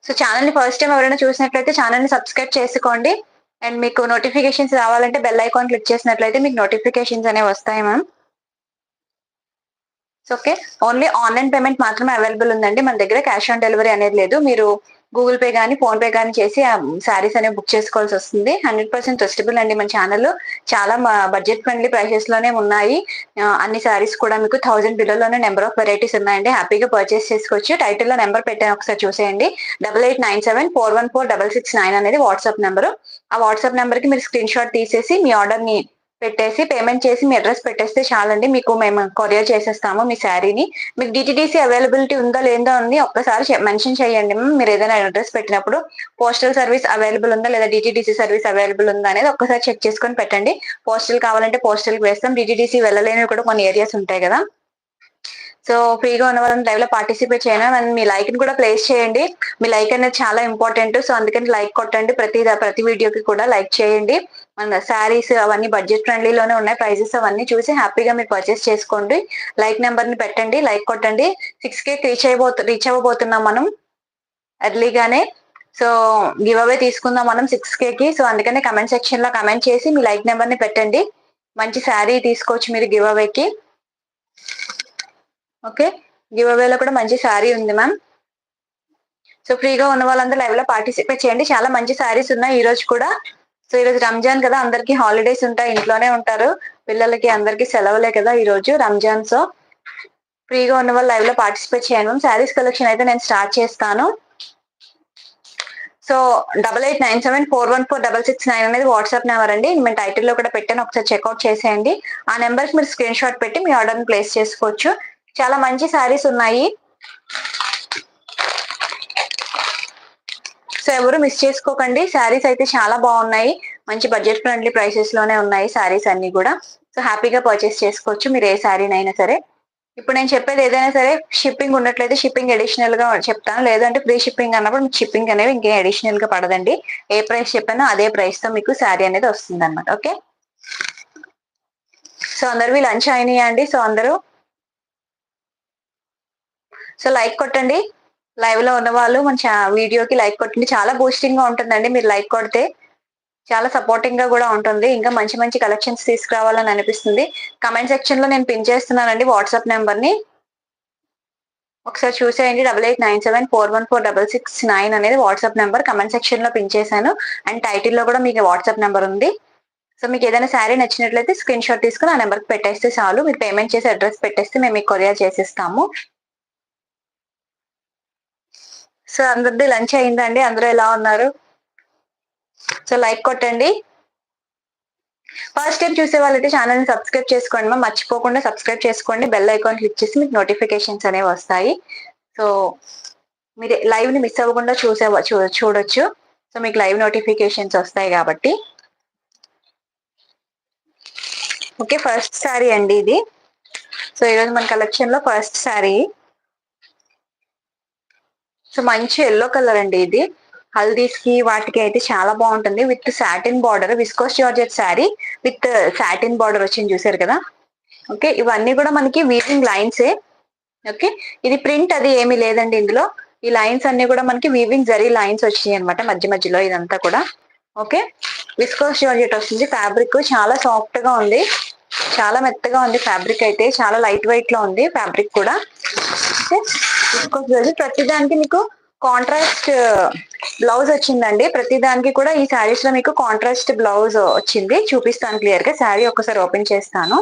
So channel ని first time ఎవరైనా చూసినట్లయితే ఛానల్ ని సబ్స్క్రైబ్ చేసుకోండి. అండ్ మీకు నోటిఫికేషన్స్ రావాలంటే బెల్ ఐకాన్ క్లిక్ చేసినట్లయితే మీకు నోటిఫికేషన్స్ అనేవి వస్తాయి ma'am. Okay, only online payment మాత్రమే అవైలబుల్ ఉందండి మన దగ్గర. క్యాష్ ఆన్ డెలివరీ అనేది లేదు. మీరు గూగుల్ పే కానీ ఫోన్ పే కానీ చేసి శారీస్ అనేవి బుక్ చేసుకోవాల్సి వస్తుంది. 100% ట్రస్టబుల్ అండి మన ఛానల్. చాలా బడ్జెట్ ఫ్రెండ్లీ ప్రైసెస్ లోనే ఉన్నాయి. అన్ని శారీస్ కూడా మీకు 1000 బిలోలోనే నెంబర్ ఆఫ్ వెరైటీస్ ఉన్నాయండి. హ్యాపీగా పర్చేస్ చేసుకోవచ్చు. టైటిల్ లో నెంబర్ పెట్టాను, ఒకసారి చూసేయండి. 8897414669 అనేది వాట్సాప్ నెంబర్. ఆ వాట్సాప్ నెంబర్ కి మీరు స్క్రీన్ షాట్ తీసేసి మీ ఆర్డర్ ని పెట్టేసి పేమెంట్ చేసి మీ అడ్రస్ పెట్టేస్తే చాలండి. మీకు మేము కొరియర్ చేసేస్తాము మీ శారీని. మీకు డిటిడిసి అవైలబిలిటీ ఉందా లేదా అని ఒక్కసారి మెన్షన్ చేయండి. మీరు ఏదైనా అడ్రస్ పెట్టినప్పుడు పోస్టల్ సర్వీస్ అవైలబుల్ ఉందా లేదా డిటిడిసి సర్వీస్ అవైలబుల్ ఉందా అనేది ఒక్కసారి చెక్ చేసుకొని పెట్టండి. పోస్టల్ కావాలంటే పోస్టల్ కి వేస్తాం. డిటిడిసి వెళ్ళలేని కూడా కొన్ని ఏరియాస్ ఉంటాయి కదా. సో ఫ్రీగా ఉన్న వాళ్ళని లైవ్ లో పార్టిసిపేట్ చేయను. అండ్ మీ లైక్ ని కూడా ప్లేస్ చేయండి. మీ లైక్ అనేది చాలా ఇంపార్టెంట్. సో అందుకని లైక్ కొట్టండి. ప్రతి వీడియోకి కూడా లైక్ చేయండి. మన శారీస్ అవన్నీ బడ్జెట్ ఫ్రెండ్లీలోనే ఉన్నాయి. ప్రైజెస్ అవన్నీ చూసి హ్యాపీగా మీరు పర్చేస్ చేసుకోండి. లైక్ నెంబర్ ని పెట్టండి, లైక్ కొట్టండి. 6K రీచ్ అవ్వబోతున్నాం మనం ఎర్లీగానే. సో గివ్ అవే తీసుకుందాం మనం 6K కి. సో అందుకనే కమెంట్ సెక్షన్ లో కమెంట్ చేసి మీ లైక్ నెంబర్ ని పెట్టండి. మంచి శారీ తీసుకోవచ్చు మీరు గివ్ అవేకి. ఓకే, గివ్ అవేలో కూడా మంచి శారీ ఉంది మ్యామ్. సో ఫ్రీగా ఉన్న వాళ్ళందరూ లైవ్ లో పార్టిసిపేట్ చేయండి. చాలా మంచి శారీస్ ఉన్నాయి ఈ రోజు కూడా. సో ఈ రోజు రంజాన్ కదా, అందరికి హాలిడేస్ ఉంటాయి, ఇంట్లోనే ఉంటారు. పిల్లలకి అందరికి సెలవులే కదా ఈ రోజు రంజాన్. సో ఫ్రీగా ఉన్న వాళ్ళు లైవ్ లో పార్టిసిపేట్ చేయండి మ్యామ్. శారీస్ కలెక్షన్ అయితే నేను స్టార్ట్ చేస్తాను. సో 8897414669 అనేది వాట్సాప్ నెంబర్ అండి. నేను టైటిల్ లో కూడా పెట్టాను, ఒకసారి చెక్అవుట్ చేసేయండి. ఆ నెంబర్ కి మీరు స్క్రీన్ షాట్ పెట్టి మీ ఆర్డర్ ని ప్లేస్ చేసుకోవచ్చు. చాలా మంచి శారీస్ ఉన్నాయి. సో ఎవరు మిస్ చేసుకోకండి. శారీస్ అయితే చాలా బాగున్నాయి. మంచి బడ్జెట్ ఫ్రెండ్లీ ప్రైసెస్ లోనే ఉన్నాయి శారీస్ అన్ని కూడా. సో హ్యాపీగా పర్చేస్ చేసుకోవచ్చు మీరు ఏ శారీనైనా సరే. ఇప్పుడు నేను చెప్పేది ఏదైనా సరే షిప్పింగ్ ఉన్నట్లయితే షిప్పింగ్ అడిషనల్ గా చెప్తాను. లేదంటే ఫ్రీ షిప్పింగ్ అన్నప్పుడు మీకు షిప్పింగ్ అనేవి ఇంకేం అడిషనల్ గా పడదండి. ఏ ప్రైస్ చెప్పానో అదే ప్రైస్ తో మీకు శారీ అనేది వస్తుంది అనమాట. ఓకే, సో అందరివి లంచ్ అయినాయా అండి? సో అందరూ సో లైక్ కొట్టండి. లైవ్ లో ఉన్న వాళ్ళు మన వీడియోకి లైక్ కొట్టండి. చాలా బూస్టింగ్ గా ఉంటుందండి మీరు లైక్ కొడితే. చాలా సపోర్టింగ్ గా కూడా ఉంటుంది. ఇంకా మంచి మంచి కలెక్షన్స్ తీసుకురావాలని అనిపిస్తుంది. కమెంట్ సెక్షన్ లో నేను పిన్ చేస్తున్నానండి వాట్సాప్ నెంబర్ ని, ఒకసారి చూసేయండి. 8897414669 అనేది వాట్సాప్ నెంబర్. కమెంట్ సెక్షన్ లో పిన్ చేశాను. అండ్ టైటిల్ లో కూడా మీకు వాట్సాప్ నెంబర్ ఉంది. సో మీకు ఏదైనా శారీ నచ్చినట్లయితే స్క్రీన్ షాట్ తీసుకుని ఆ నెంబర్కి పెట్టేస్తే చాలు. మీరు పేమెంట్ చేసి అడ్రస్ పెట్టేస్తే మేము మీకు కొరియర్ చేసిస్తాము. సో అందరిది లంచ్ అయిందండి? అందరూ ఎలా ఉన్నారు? సో లైక్ కొట్టండి. ఫస్ట్ టైం చూసే వాళ్ళైతే ఛానల్ ని సబ్స్క్రైబ్ చేసుకోండి మ్యామ్. మర్చిపోకుండా సబ్స్క్రైబ్ చేసుకోండి. బెల్ ఐకాన్ క్లిక్ చేసి మీకు నోటిఫికేషన్స్ అనేవి వస్తాయి. సో మీరు లైవ్ ని మిస్ అవ్వకుండా చూడొచ్చు. సో మీకు లైవ్ నోటిఫికేషన్స్ వస్తాయి కాబట్టి. ఓకే, ఫస్ట్ శారీ అండి ఇది. సో ఈరోజు మన కలెక్షన్ లో ఫస్ట్ శారీ. సో మంచి ఎల్లో కలర్ అండి ఇది. హల్దీస్ కి వాటికి అయితే చాలా బాగుంటుంది. With satin border, viscose georgette sari with satin border వచ్చింది చూసారు కదా. ఓకే, ఇవన్నీ కూడా మనకి వీవింగ్ లైన్సే. ఓకే, ఇది ప్రింట్ అది ఏమీ లేదండి ఇందులో. ఈ లైన్స్ అన్ని కూడా మనకి వీవింగ్ జరీ లైన్స్ వచ్చినాయి అనమాట మధ్య మధ్యలో ఇదంతా కూడా. ఓకే, విస్కోస్ జార్జెట్ వస్తుంది. ఫ్యాబ్రిక్ చాలా సాఫ్ట్ గా ఉంది, చాలా మెత్తగా ఉంది. ఫ్యాబ్రిక్ అయితే చాలా లైట్ వెయిట్ లో ఉంది ఫ్యాబ్రిక్ కూడా. Viscose georgette. ప్రతిదానికి మీకు కాంట్రాస్ట్ బ్లౌజ్ వచ్చిందండి. ప్రతిదానికి కూడా ఈ శారీస్ లో మీకు కాంట్రాస్ట్ బ్లౌజ్ వచ్చింది. చూపిస్తాను క్లియర్ గా. శారీ ఒకసారి ఓపెన్ చేస్తాను.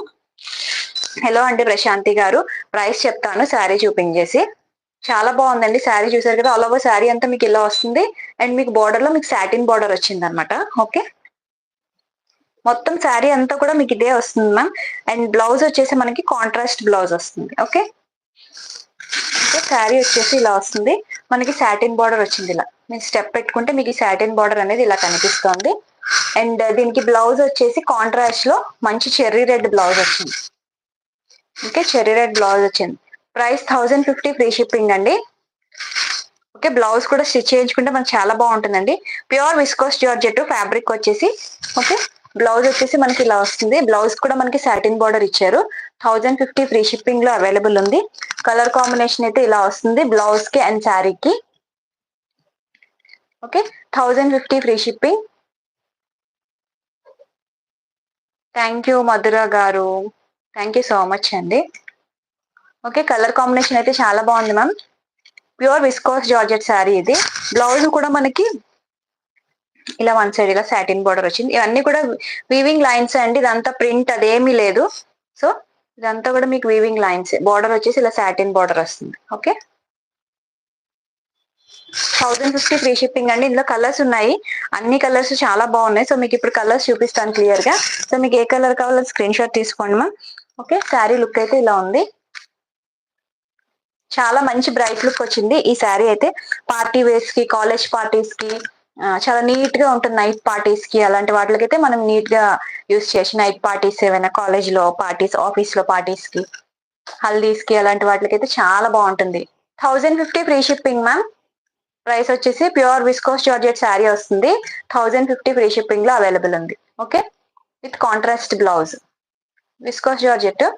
హలో అండి ప్రశాంతి గారు, ప్రైస్ చెప్తాను శారీ చూపించేసి. చాలా బాగుందండి శారీ. చూసారు కదా, ఆల్ ఓవర్ శారీ అంతా మీకు ఇలా వస్తుంది. అండ్ మీకు బార్డర్ లో మీకు సాటిన్ బార్డర్ వచ్చింది అనమాట. ఓకే, మొత్తం శారీ అంతా కూడా మీకు ఇదే వస్తుంది మ్యామ్. అండ్ బ్లౌజ్ వచ్చేసి మనకి కాంట్రాస్ట్ బ్లౌజ్ వస్తుంది. ఓకే, శారీ వచ్చేసి ఇలా వస్తుంది. మనకి సాటిన్ బార్డర్ వచ్చింది ఇలా. మీరు స్టెప్ పెట్టుకుంటే మీకు ఈ సాటిన్ బార్డర్ అనేది ఇలా కనిపిస్తుంది. అండ్ దీనికి బ్లౌజ్ వచ్చేసి కాంట్రాస్ట్ లో మంచి చెర్రీ రెడ్ బ్లౌజ్ వచ్చింది. ఓకే, చెర్రీ రెడ్ బ్లౌజ్ వచ్చింది. ప్రైస్ 1050 ఫ్రీ షిప్పింగ్ అండి. ఓకే, బ్లౌజ్ కూడా స్టిచ్ చేయించుకుంటే మనకు చాలా బాగుంటుందండి. ప్యూర్ విస్కోస్ జార్జెట్ ఫ్యాబ్రిక్ వచ్చేసి. ఓకే, బ్లౌజ్ వచ్చేసి మనకి ఇలా వస్తుంది. బ్లౌజ్ కూడా మనకి సాటిన్ బార్డర్ ఇచ్చారు. 1050 ఫ్రీ షిప్పింగ్ లో అవైలబుల్ ఉంది. కలర్ కాంబినేషన్ అయితే ఇలా వస్తుంది బ్లౌజ్ కి అండ్ శారీకి. Okay, 1050 free shipping. Thank you Madhura garu, thank you so much అండి. ఓకే, కలర్ కాంబినేషన్ అయితే చాలా బాగుంది ma'am. Pure viscose georgette sari ఇది. బ్లౌజ్ కూడా మనకి ఇలా వన్ సైడ్ గా సాటిన్ బార్డర్ వచ్చింది. ఇవన్నీ కూడా వీవింగ్ లైన్స్ అండి, ఇదంతా ప్రింట్ అదేమీ లేదు. సో ఇదంతా కూడా మీకు వీవింగ్ లైన్స్. బార్డర్ వచ్చేసి ఇలా సాటిన్ బార్డర్ వస్తుంది. ఓకే, 1050 ఫ్రీ షిప్పింగ్ అండి. ఇందులో కలర్స్ ఉన్నాయి, అన్ని కలర్స్ చాలా బాగున్నాయి. సో మీకు ఇప్పుడు కలర్స్ చూపిస్తాను క్లియర్ గా. సో మీకు ఏ కలర్ కావాలో స్క్రీన్ షాట్ తీసుకోండి మ్యామ్. ఓకే, శారీ లుక్ అయితే ఇలా ఉంది. చాలా మంచి బ్రైట్ లుక్ వచ్చింది ఈ శారీ అయితే. పార్టీ వేర్స్ కి, కాలేజ్ పార్టీస్ కి చాలా నీట్ గా ఉంటుంది. నైట్ పార్టీస్ కి అలాంటి వాటికైతే మనం నీట్ గా యూస్ చేయొచ్చు. నైట్ పార్టీస్ ఏమైనా కాలేజ్ లో పార్టీస్, ఆఫీస్ లో పార్టీస్ కి, హల్దీస్ కి అలాంటి వాటికైతే చాలా బాగుంటుంది. 1050 ఫ్రీ షిప్పింగ్ మ్యామ్. ప్రైస్ వచ్చేసి ప్యూర్ విస్కోస్ జార్జెట్ శారీ వస్తుంది. 1050 ఫ్రీ షిప్పింగ్ లో అవైలబుల్ ఉంది. Okay, with contrast blouse, viscose georgette.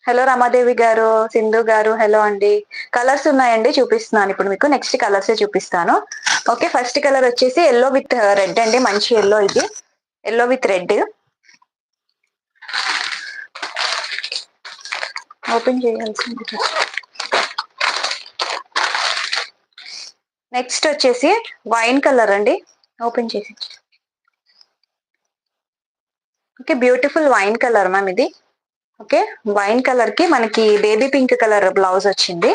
Hello Ramadevi గారు, సింధు గారు, హలో అండి. కలర్స్ ఉన్నాయండి, చూపిస్తున్నాను ఇప్పుడు మీకు. నెక్స్ట్ కలర్స్ చూపిస్తాను. ఓకే, ఫస్ట్ కలర్ వచ్చేసి ఎల్లో విత్ రెడ్ అండి. మంచి ఎల్లో ఇది, ఎల్లో విత్ రెడ్. ఓపెన్ చేయాల్సింది. నెక్స్ట్ వచ్చేసి వైన్ కలర్ అండి, ఓపెన్ చేసి. Okay, beautiful wine colour ma'am ఇది. ఓకే, వైన్ కలర్ కి మనకి బేబీ పింక్ కలర్ బ్లౌజ్ వచ్చింది.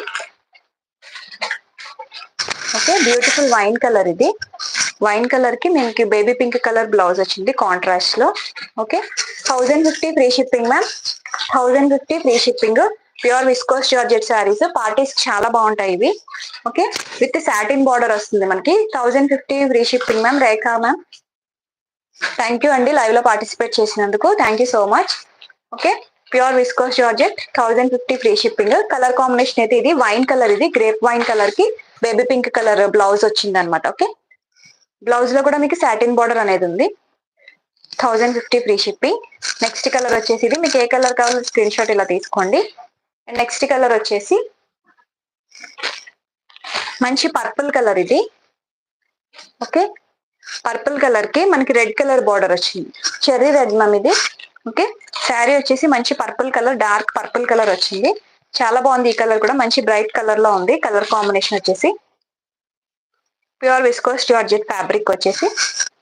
ఓకే, బ్యూటిఫుల్ వైన్ కలర్ ఇది. వైన్ కలర్ కి మనకి బేబీ పింక్ కలర్ బ్లౌజ్ వచ్చింది కాంట్రాస్ట్ లో. Okay, 1050 free shipping ma'am. 1050 free shipping. Pure viscose georgette saris, parties చాలా బాగుంటాయి ఇవి. ఓకే, విత్ సాటిన్ బార్డర్ వస్తుంది మనకి. 1050 free shipping ma'am. Rekha ma'am, thank you అండి లైవ్ లో పార్టిసిపేట్ చేసినందుకు, thank you so much. Okay, pure viscose georgette, 1050 free shipping. Colour combination అయితే ఇది వైన్ కలర్, ఇది గ్రేప్ వైన్ కలర్ కి బేబీ పింక్ కలర్ బ్లౌజ్ వచ్చింది అనమాట. ఓకే, బ్లౌజ్ లో కూడా మీకు సాటిన్ బార్డర్ అనేది ఉంది. 1050 ఫ్రీ షిప్పింగ్. నెక్స్ట్ కలర్ వచ్చేసి ఇది. మీకు ఏ కలర్ కావాలో స్క్రీన్ షాట్ ఇలా తీసుకోండి. నెక్స్ట్ కలర్ వచ్చేసి మంచి పర్పుల్ కలర్ ఇది. ఓకే, పర్పుల్ కలర్ కి మనకి రెడ్ కలర్ బార్డర్ వచ్చింది, చెర్రీ రెడ్ మ్యామ్ ఇది. ఓకే, శారీ వచ్చేసి మంచి purple colour, dark purple colour వచ్చింది. చాలా బాగుంది. ఈ కలర్ కూడా మంచి బ్రైట్ కలర్ లో ఉంది. కలర్ కాంబినేషన్ వచ్చేసి ప్యూర్ విస్కోస్ జార్జెట్ ఫ్యాబ్రిక్ వచ్చేసి.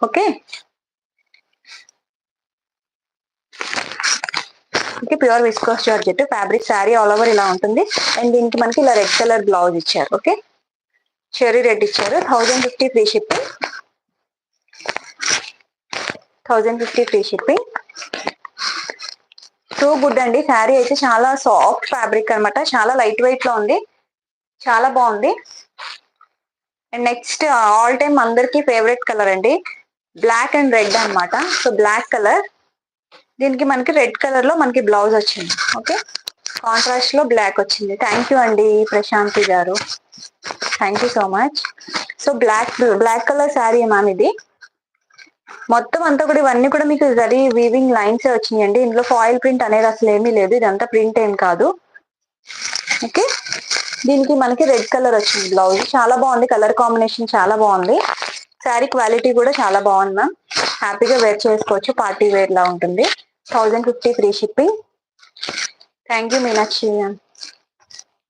Okay, okay, pure viscose georgette fabric. Sari all over ఇలా ఉంటుంది. అండ్ దీనికి మనకి ఇలా రెడ్ కలర్ బ్లౌజ్ ఇచ్చారు. ఓకే, చెర్రీ రెడ్ ఇచ్చారు. 1050 free shipping. 1050 free shipping. Too good అండి. శారీ అయితే చాలా సాఫ్ట్ ఫ్యాబ్రిక్ అనమాట, చాలా లైట్ వెయిట్ లో ఉంది, చాలా బాగుంది. అండ్ నెక్స్ట్ ఆల్ టైమ్ అందరికి ఫేవరెట్ కలర్ అండి, బ్లాక్ అండ్ రెడ్ అనమాట. సో బ్లాక్ కలర్, దీనికి మనకి రెడ్ కలర్ లో మనకి బ్లౌజ్ వచ్చింది. ఓకే, కాంట్రాస్ట్ లో బ్లాక్ వచ్చింది. థ్యాంక్ యూ అండి ప్రశాంతి గారు, thank you so much. So black colour sari ma'am ఇది. మొత్తం అంతా కూడా ఇవన్నీ కూడా మీకు జరీ వీవింగ్ లైన్స్ వచ్చినాయండి. ఇందులో ఫాయిల్ ప్రింట్ అనేది అసలు ఏమీ లేదు, ఇదంతా ప్రింట్ ఏం కాదు. ఓకే, దీనికి మనకి రెడ్ కలర్ వచ్చింది బ్లౌజ్. చాలా బాగుంది, కలర్ కాంబినేషన్ చాలా బాగుంది. శారీ క్వాలిటీ కూడా చాలా బాగుంది మ్యామ్. హ్యాపీగా వేర్ చేసుకోవచ్చు, పార్టీ వేర్ లా ఉంటుంది. 1050 free shipping. Thank you Meenakshi ma'am.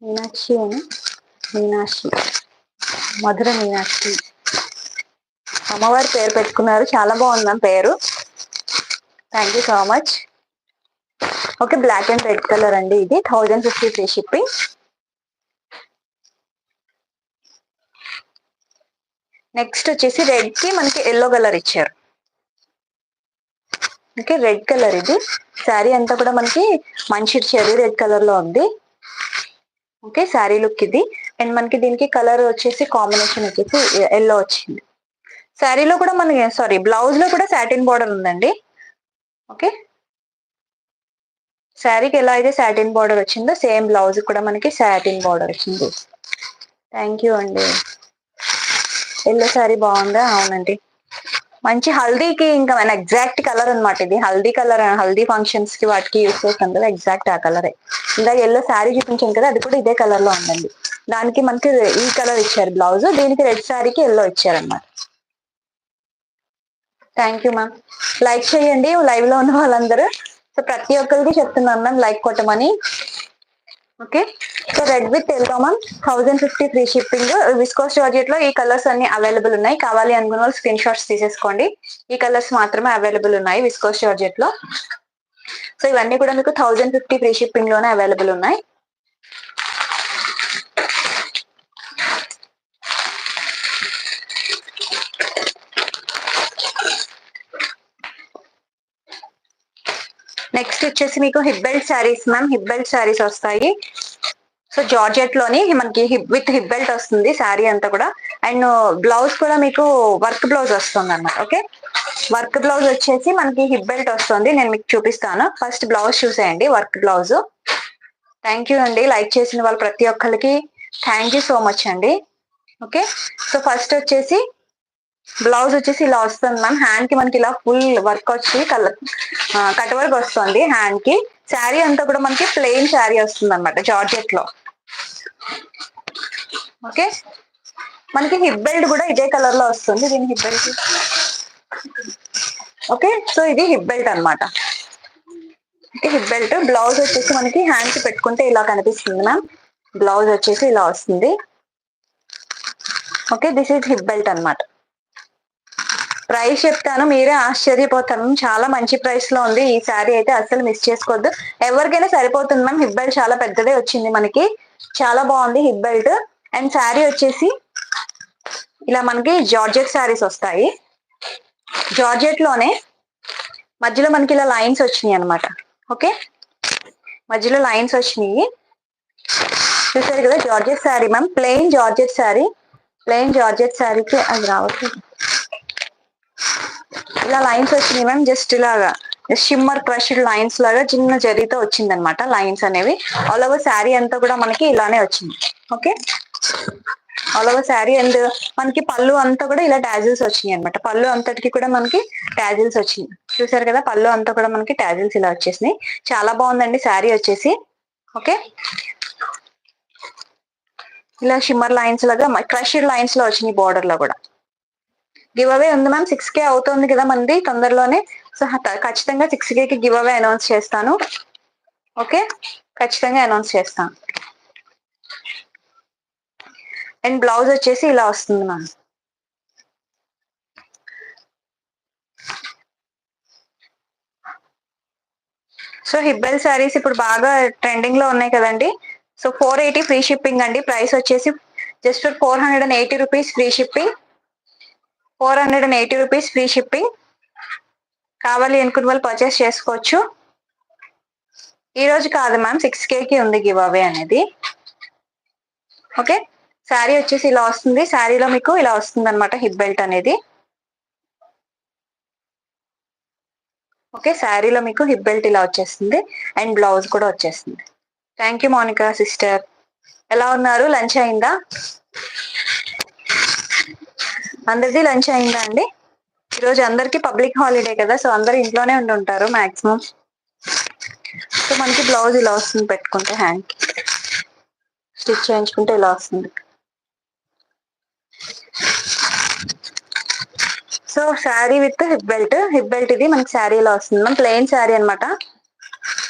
Meenakshi అని, మీనాక్షి, మధుర మీనాక్షి, అమ్మవారి పేరు పెట్టుకున్నారు, చాలా బాగుంది మ్యామ్ పేరు. Thank you so much. Okay, black and red colour అండి ఇది. 1050 ఫ్రీ షిప్పింగ్. నెక్స్ట్ వచ్చేసి రెడ్ కి మనకి ఎల్లో కలర్ ఇచ్చారు. ఓకే, రెడ్ కలర్ ఇది. శారీ అంతా కూడా మనకి మంచి చెర్రీ రెడ్ కలర్ లో ఉంది. ఓకే, శారీ లుక్ ఇది. అండ్ మనకి దీనికి కలర్ వచ్చేసి కాంబినేషన్ వచ్చేసి ఎల్లో వచ్చింది. శారీలో కూడా మనకి బ్లౌజ్ లో కూడా సాటిన్ బార్డర్ ఉందండి. ఓకే, శారీకి ఎలా అయితే సాటిన్ బార్డర్ వచ్చిందో సేమ్ బ్లౌజ్ కూడా మనకి సాటిన్ బార్డర్ వచ్చింది. థ్యాంక్ యూ అండి. ఎల్లో శారీ బాగుందా? అవునండి, మంచి హల్దీకి ఇంకా మన ఎగ్జాక్ట్ కలర్ అనమాట ఇది. హల్దీ కలర్, హల్దీ ఫంక్షన్స్ కి వాటికి యూస్ చేస్తాం కదా, ఎగ్జాక్ట్ ఆ కలరే. ఇందాక ఎల్లో శారీ చూపించాను కదా, అది కూడా ఇదే కలర్ లో ఉందండి. దానికి మనకి ఈ కలర్ ఇచ్చారు బ్లౌజ్, దీనికి రెడ్ శారీకి ఎల్లో ఇచ్చారన్నమాట. Thank you ma'am. లైక్ చేయండి లైవ్ లో ఉన్న వాళ్ళందరూ. సో ప్రతి ఒక్కరికి చెప్తున్నాను మ్యామ్ లైక్ కొట్టమని. Okay, so red with yellow ma'am 1050 free shipping. Viscose georgette లో ఈ కలర్స్ అన్ని అవైలబుల్ ఉన్నాయి. కావాలి అనుకున్న వాళ్ళు స్క్రీన్ షాట్స్ తీసేసుకోండి. ఈ కలర్స్ మాత్రమే అవైలబుల్ ఉన్నాయి విస్కోస్ జార్జెట్ లో. సో ఇవన్నీ కూడా మీకు 1050 ఫ్రీ షిప్పింగ్ లోనే అవైలబుల్ ఉన్నాయి. నెక్స్ట్ వచ్చేసి మీకు hip belt saris ma'am. Hip belt saris వస్తాయి. సో జార్జెట్ లోని మనకి విత్ హిప్ బెల్ట్ వస్తుంది శారీ అంతా కూడా. అండ్ బ్లౌజ్ కూడా మీకు వర్క్ బ్లౌజ్ వస్తుంది అన్నమాట. ఓకే, వర్క్ బ్లౌజ్ వచ్చేసి మనకి హిప్ బెల్ట్ వస్తుంది. నేను మీకు చూపిస్తాను. ఫస్ట్ బ్లౌజ్ చూసేయండి, వర్క్ బ్లౌజ్. థ్యాంక్ యూ అండి లైక్ చేసిన వాళ్ళు ప్రతి ఒక్కరికి థ్యాంక్ యూ సో మచ్ అండి. ఓకే, సో ఫస్ట్ వచ్చేసి బ్లౌజ్ వచ్చేసి ఇలా వస్తుంది మ్యామ్. హ్యాండ్ కి మనకి ఇలా ఫుల్ వర్క్ వచ్చి కట్ వర్క్ వస్తుంది హ్యాండ్ కి. శారీ అంతా కూడా మనకి ప్లెయిన్ శారీ వస్తుంది అనమాట జార్జెట్ లో. ఓకే, మనకి హిప్ బెల్ట్ కూడా ఇదే కలర్ లో వస్తుంది. దీని హిప్ బెల్ట్. ఓకే, సో ఇది హిప్ బెల్ట్ అనమాట. హిప్ బెల్ట్ బ్లౌజ్ వచ్చేసి మనకి హ్యాండ్ కి పెట్టుకుంటే ఇలా కనిపిస్తుంది మ్యామ్. బ్లౌజ్ వచ్చేసి ఇలా వస్తుంది. Okay, this is hip belt అనమాట. ప్రైస్ చెప్తాను, మీరే ఆశ్చర్యపోతాను. చాలా మంచి ప్రైస్ లో ఉంది ఈ శారీ అయితే, అస్సలు మిస్ చేసుకోవద్దు. ఎవరికైనా సరిపోతుంది మ్యామ్. హిప్ బెల్ట్ చాలా పెద్దదే వచ్చింది మనకి, చాలా బాగుంది హిప్ బెల్ట్. అండ్ శారీ వచ్చేసి ఇలా మనకి జార్జెట్ శారీస్ వస్తాయి. జార్జెట్ లోనే మధ్యలో మనకి ఇలా లైన్స్ వచ్చినాయి అనమాట. ఓకే, మధ్యలో లైన్స్ వచ్చినాయి చూసారు కదా. Georgette sari ma'am, plain georgette sari. Plain georgette శారీకి అది రావట్లేదు. ఇలా లైన్స్ వచ్చినాయి మ్యామ్. జస్ట్ ఇలాగా షిమ్మర్ క్రష్డ్ లైన్స్ లాగా చిన్న జరీతో వచ్చింది అనమాట లైన్స్ అనేవి. ఆల్ ఓవర్ శారీ అంతా కూడా మనకి ఇలానే వచ్చింది. Okay, all over sari. And మనకి పళ్ళు అంతా కూడా ఇలా టాజిల్స్ వచ్చినాయి అనమాట. పళ్ళు అంతటికి కూడా మనకి టాజిల్స్ వచ్చినాయి చూసారు కదా. పళ్ళు అంతా కూడా మనకి టాజిల్స్ ఇలా వచ్చేసినాయి. చాలా బాగుందండి శారీ వచ్చేసి. ఓకే, ఇలా షిమ్మర్ లైన్స్ లాగా క్రష్డ్ లైన్స్ లో వచ్చినాయి బోర్డర్ లో కూడా. గివ్ అవే ఉంది మ్యామ్. 6K అవుతుంది కదా మనది తొందరలోనే. సో ఖచ్చితంగా 6K కి గివ్ అవే అనౌన్స్ చేస్తాను. ఓకే, ఖచ్చితంగా అనౌన్స్ చేస్తాను. అండ్ బ్లౌజ్ వచ్చేసి ఇలా వస్తుంది ma'am. So hip belt saris ఇప్పుడు బాగా ట్రెండింగ్ లో ఉన్నాయి కదండి. సో 480 ఫ్రీ షిప్పింగ్ అండి. ప్రైస్ వచ్చేసి just 480 rupees free shipping. 480 rupees free shipping. కావాలి అనుకున్న వాళ్ళు పర్చేస్ చేసుకోవచ్చు. ఈ రోజు కాదు మ్యామ్, 6K కి ఉంది గివ్ అవే అనేది. ఓకే, శారీ వచ్చేసి ఇలా వస్తుంది. శారీలో మీకు ఇలా వస్తుంది అనమాట హిప్ బెల్ట్ అనేది. ఓకే, శారీలో మీకు హిప్ బెల్ట్ ఇలా వచ్చేస్తుంది. అండ్ బ్లౌజ్ కూడా వచ్చేస్తుంది. Thank you Monica sister. ఎలా ఉన్నారు? లంచ్ అయిందా? అందరిది లంచ్ అయిందా అండి? ఈరోజు అందరికి పబ్లిక్ హాలిడే కదా, సో అందరు ఇంట్లోనే ఉండి ఉంటారు మాక్సిమం. సో మనకి బ్లౌజ్ ఇలా వస్తుంది, పెట్టుకుంటే హ్యాండ్ కి స్టిచ్ చేయించుకుంటే ఇలా వస్తుంది. So sari with hip belt. Hip belt ఇది మనకి శారీ ఇలా వస్తుంది. మన ప్లెయిన్ శారీ అనమాట.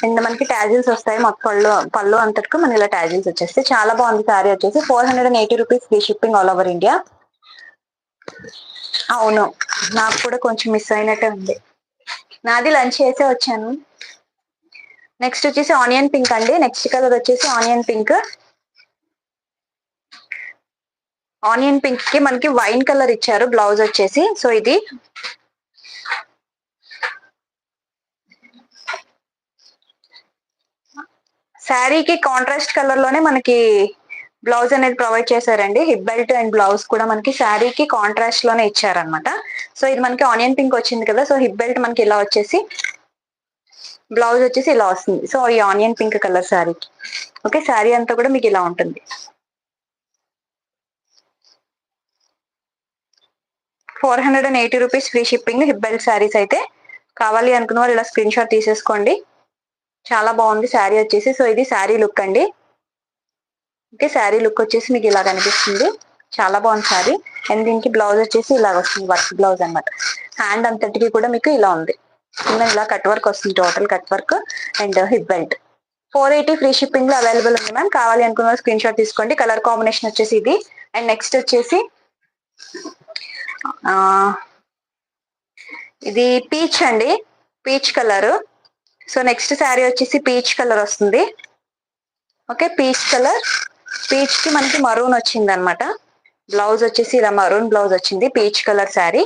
అండ్ మనకి టాజిల్స్ వస్తాయి మొత్తం పళ్ళు అంతటికి మన ఇలా టాజిల్స్ వచ్చేస్తాయి. చాలా బాగుంది శారీ వచ్చేసి. 480 rupees free shipping all over India. అవును, నాకు కూడా కొంచెం మిస్ అయినట్టే ఉంది. నాది లంచ్ చేసే వచ్చాను. నెక్స్ట్ వచ్చేసి ఆనియన్ పింక్ అండి. నెక్స్ట్ కలర్ వచ్చేసి ఆనియన్ పింక్. ఆనియన్ పింక్ కి మనకి వైన్ కలర్ ఇచ్చారు బ్లౌజ్ వచ్చేసి. సో ఇది శారీకి కాంట్రాస్ట్ కలర్ లోనే మనకి బ్లౌజ్ అనేది ప్రొవైడ్ చేశారండి. హిప్ బెల్ట్ అండ్ బ్లౌజ్ కూడా మనకి శారీకి కాంట్రాస్ట్ లోనే ఇచ్చారనమాట. సో ఇది మనకి ఆనియన్ పింక్ వచ్చింది కదా. సో హిప్ బెల్ట్ మనకి ఇలా వచ్చేసి, బ్లౌజ్ వచ్చేసి ఇలా వస్తుంది. సో ఈ ఆనియన్ పింక్ కలర్ శారీకి. ఓకే, శారీ అంతా కూడా మీకు ఇలా ఉంటుంది. ₹480 free shipping hip belt saris అయితే. కావాలి అనుకున్న వాళ్ళు ఇలా స్క్రీన్ షాట్ తీసేసుకోండి. చాలా బాగుంది శారీ వచ్చేసి. సో ఇది శారీ లుక్ అండి. ఓకే, శారీ లుక్ వచ్చేసి మీకు ఇలా కనిపిస్తుంది. చాలా బాగుంది శారీ. అండ్ దీనికి బ్లౌజ్ వచ్చేసి ఇలా వస్తుంది, వర్క్ బ్లౌజ్ అనమాట. హ్యాండ్ అంతటికి కూడా మీకు ఇలా ఉంది, ఇలా కట్ వర్క్ వస్తుంది, total cut work and hip belt. 480 free shipping లో అవైలబుల్ ఉంది మ్యామ్. కావాలి అనుకున్న స్క్రీన్ షాట్ తీసుకోండి. కలర్ కాంబినేషన్ వచ్చేసి ఇది. అండ్ నెక్స్ట్ వచ్చేసి ఇది పీచ్ అండి, peach colour. So next sari వచ్చేసి పీచ్ కలర్ వస్తుంది. Okay, peach colour. పీచ్ కి మనకి మరూన్ వచ్చింది అనమాట. బ్లౌజ్ వచ్చేసి ఇలా మరూన్ బ్లౌజ్ వచ్చింది. పీచ్ కలర్ శారీ,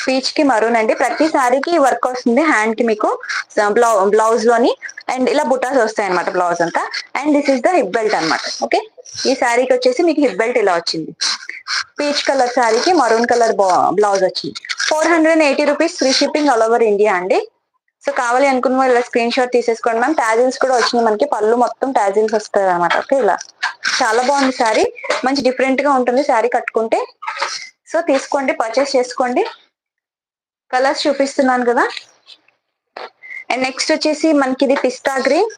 పీచ్ కి మరూన్ అండి. ప్రతి శారీకి వర్క్ వస్తుంది హ్యాండ్ కి మీకు బ్లౌజ్ లోని. అండ్ ఇలా బుటాస్ వస్తాయి అనమాట బ్లౌజ్ అంతా. And this is the hip belt అనమాట. ఓకే, ఈ శారీకి వచ్చేసి మీకు హిప్ బెల్ట్ ఇలా వచ్చింది. పీచ్ కలర్ శారీకి మరూన్ కలర్ బ్లౌజ్ వచ్చింది. ₹480 free shipping all over India అండి. సో కావాలి అనుకున్న వాళ్ళు ఇలా స్క్రీన్ షాట్ తీసేసుకోండి మ్యామ్. టాజిల్స్ కూడా వచ్చినాయి మనకి, పళ్ళు మొత్తం టాజిల్స్ వస్తాయి అనమాట. ఓకే, ఇలా చాలా బాగుంది శారీ, మంచి డిఫరెంట్ గా ఉంటుంది శారీ కట్టుకుంటే. సో తీసుకోండి, పర్చేస్ చేసుకోండి. కలర్స్ చూపిస్తున్నాను కదా. అండ్ నెక్స్ట్ వచ్చేసి మనకి ఇది పిస్తా గ్రీన్,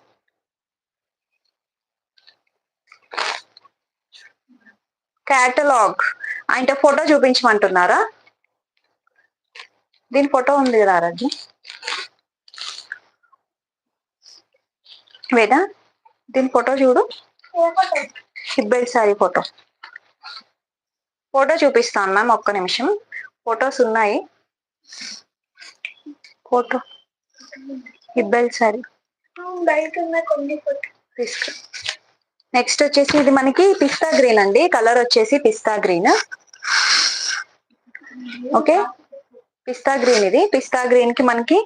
క్యాటలాగ్. అంటే ఫోటో చూపించమంటున్నారా? దీని ఫోటో ఉంది కదా రాజు, వేదా దీని ఫోటో చూడు. హిప్ బెల్ట్ సారీ ఫోటో చూపిస్తాను మ్యామ్, ఒక్క నిమిషం. ఫొటోస్ ఉన్నాయి, photo hip belt sari. Next వచ్చేసి ఇది మనకి పిస్తా గ్రీన్ అండి. కలర్ వచ్చేసి pista green. Okay, pista green. ఇది పిస్తా గ్రీన్ కి మనకి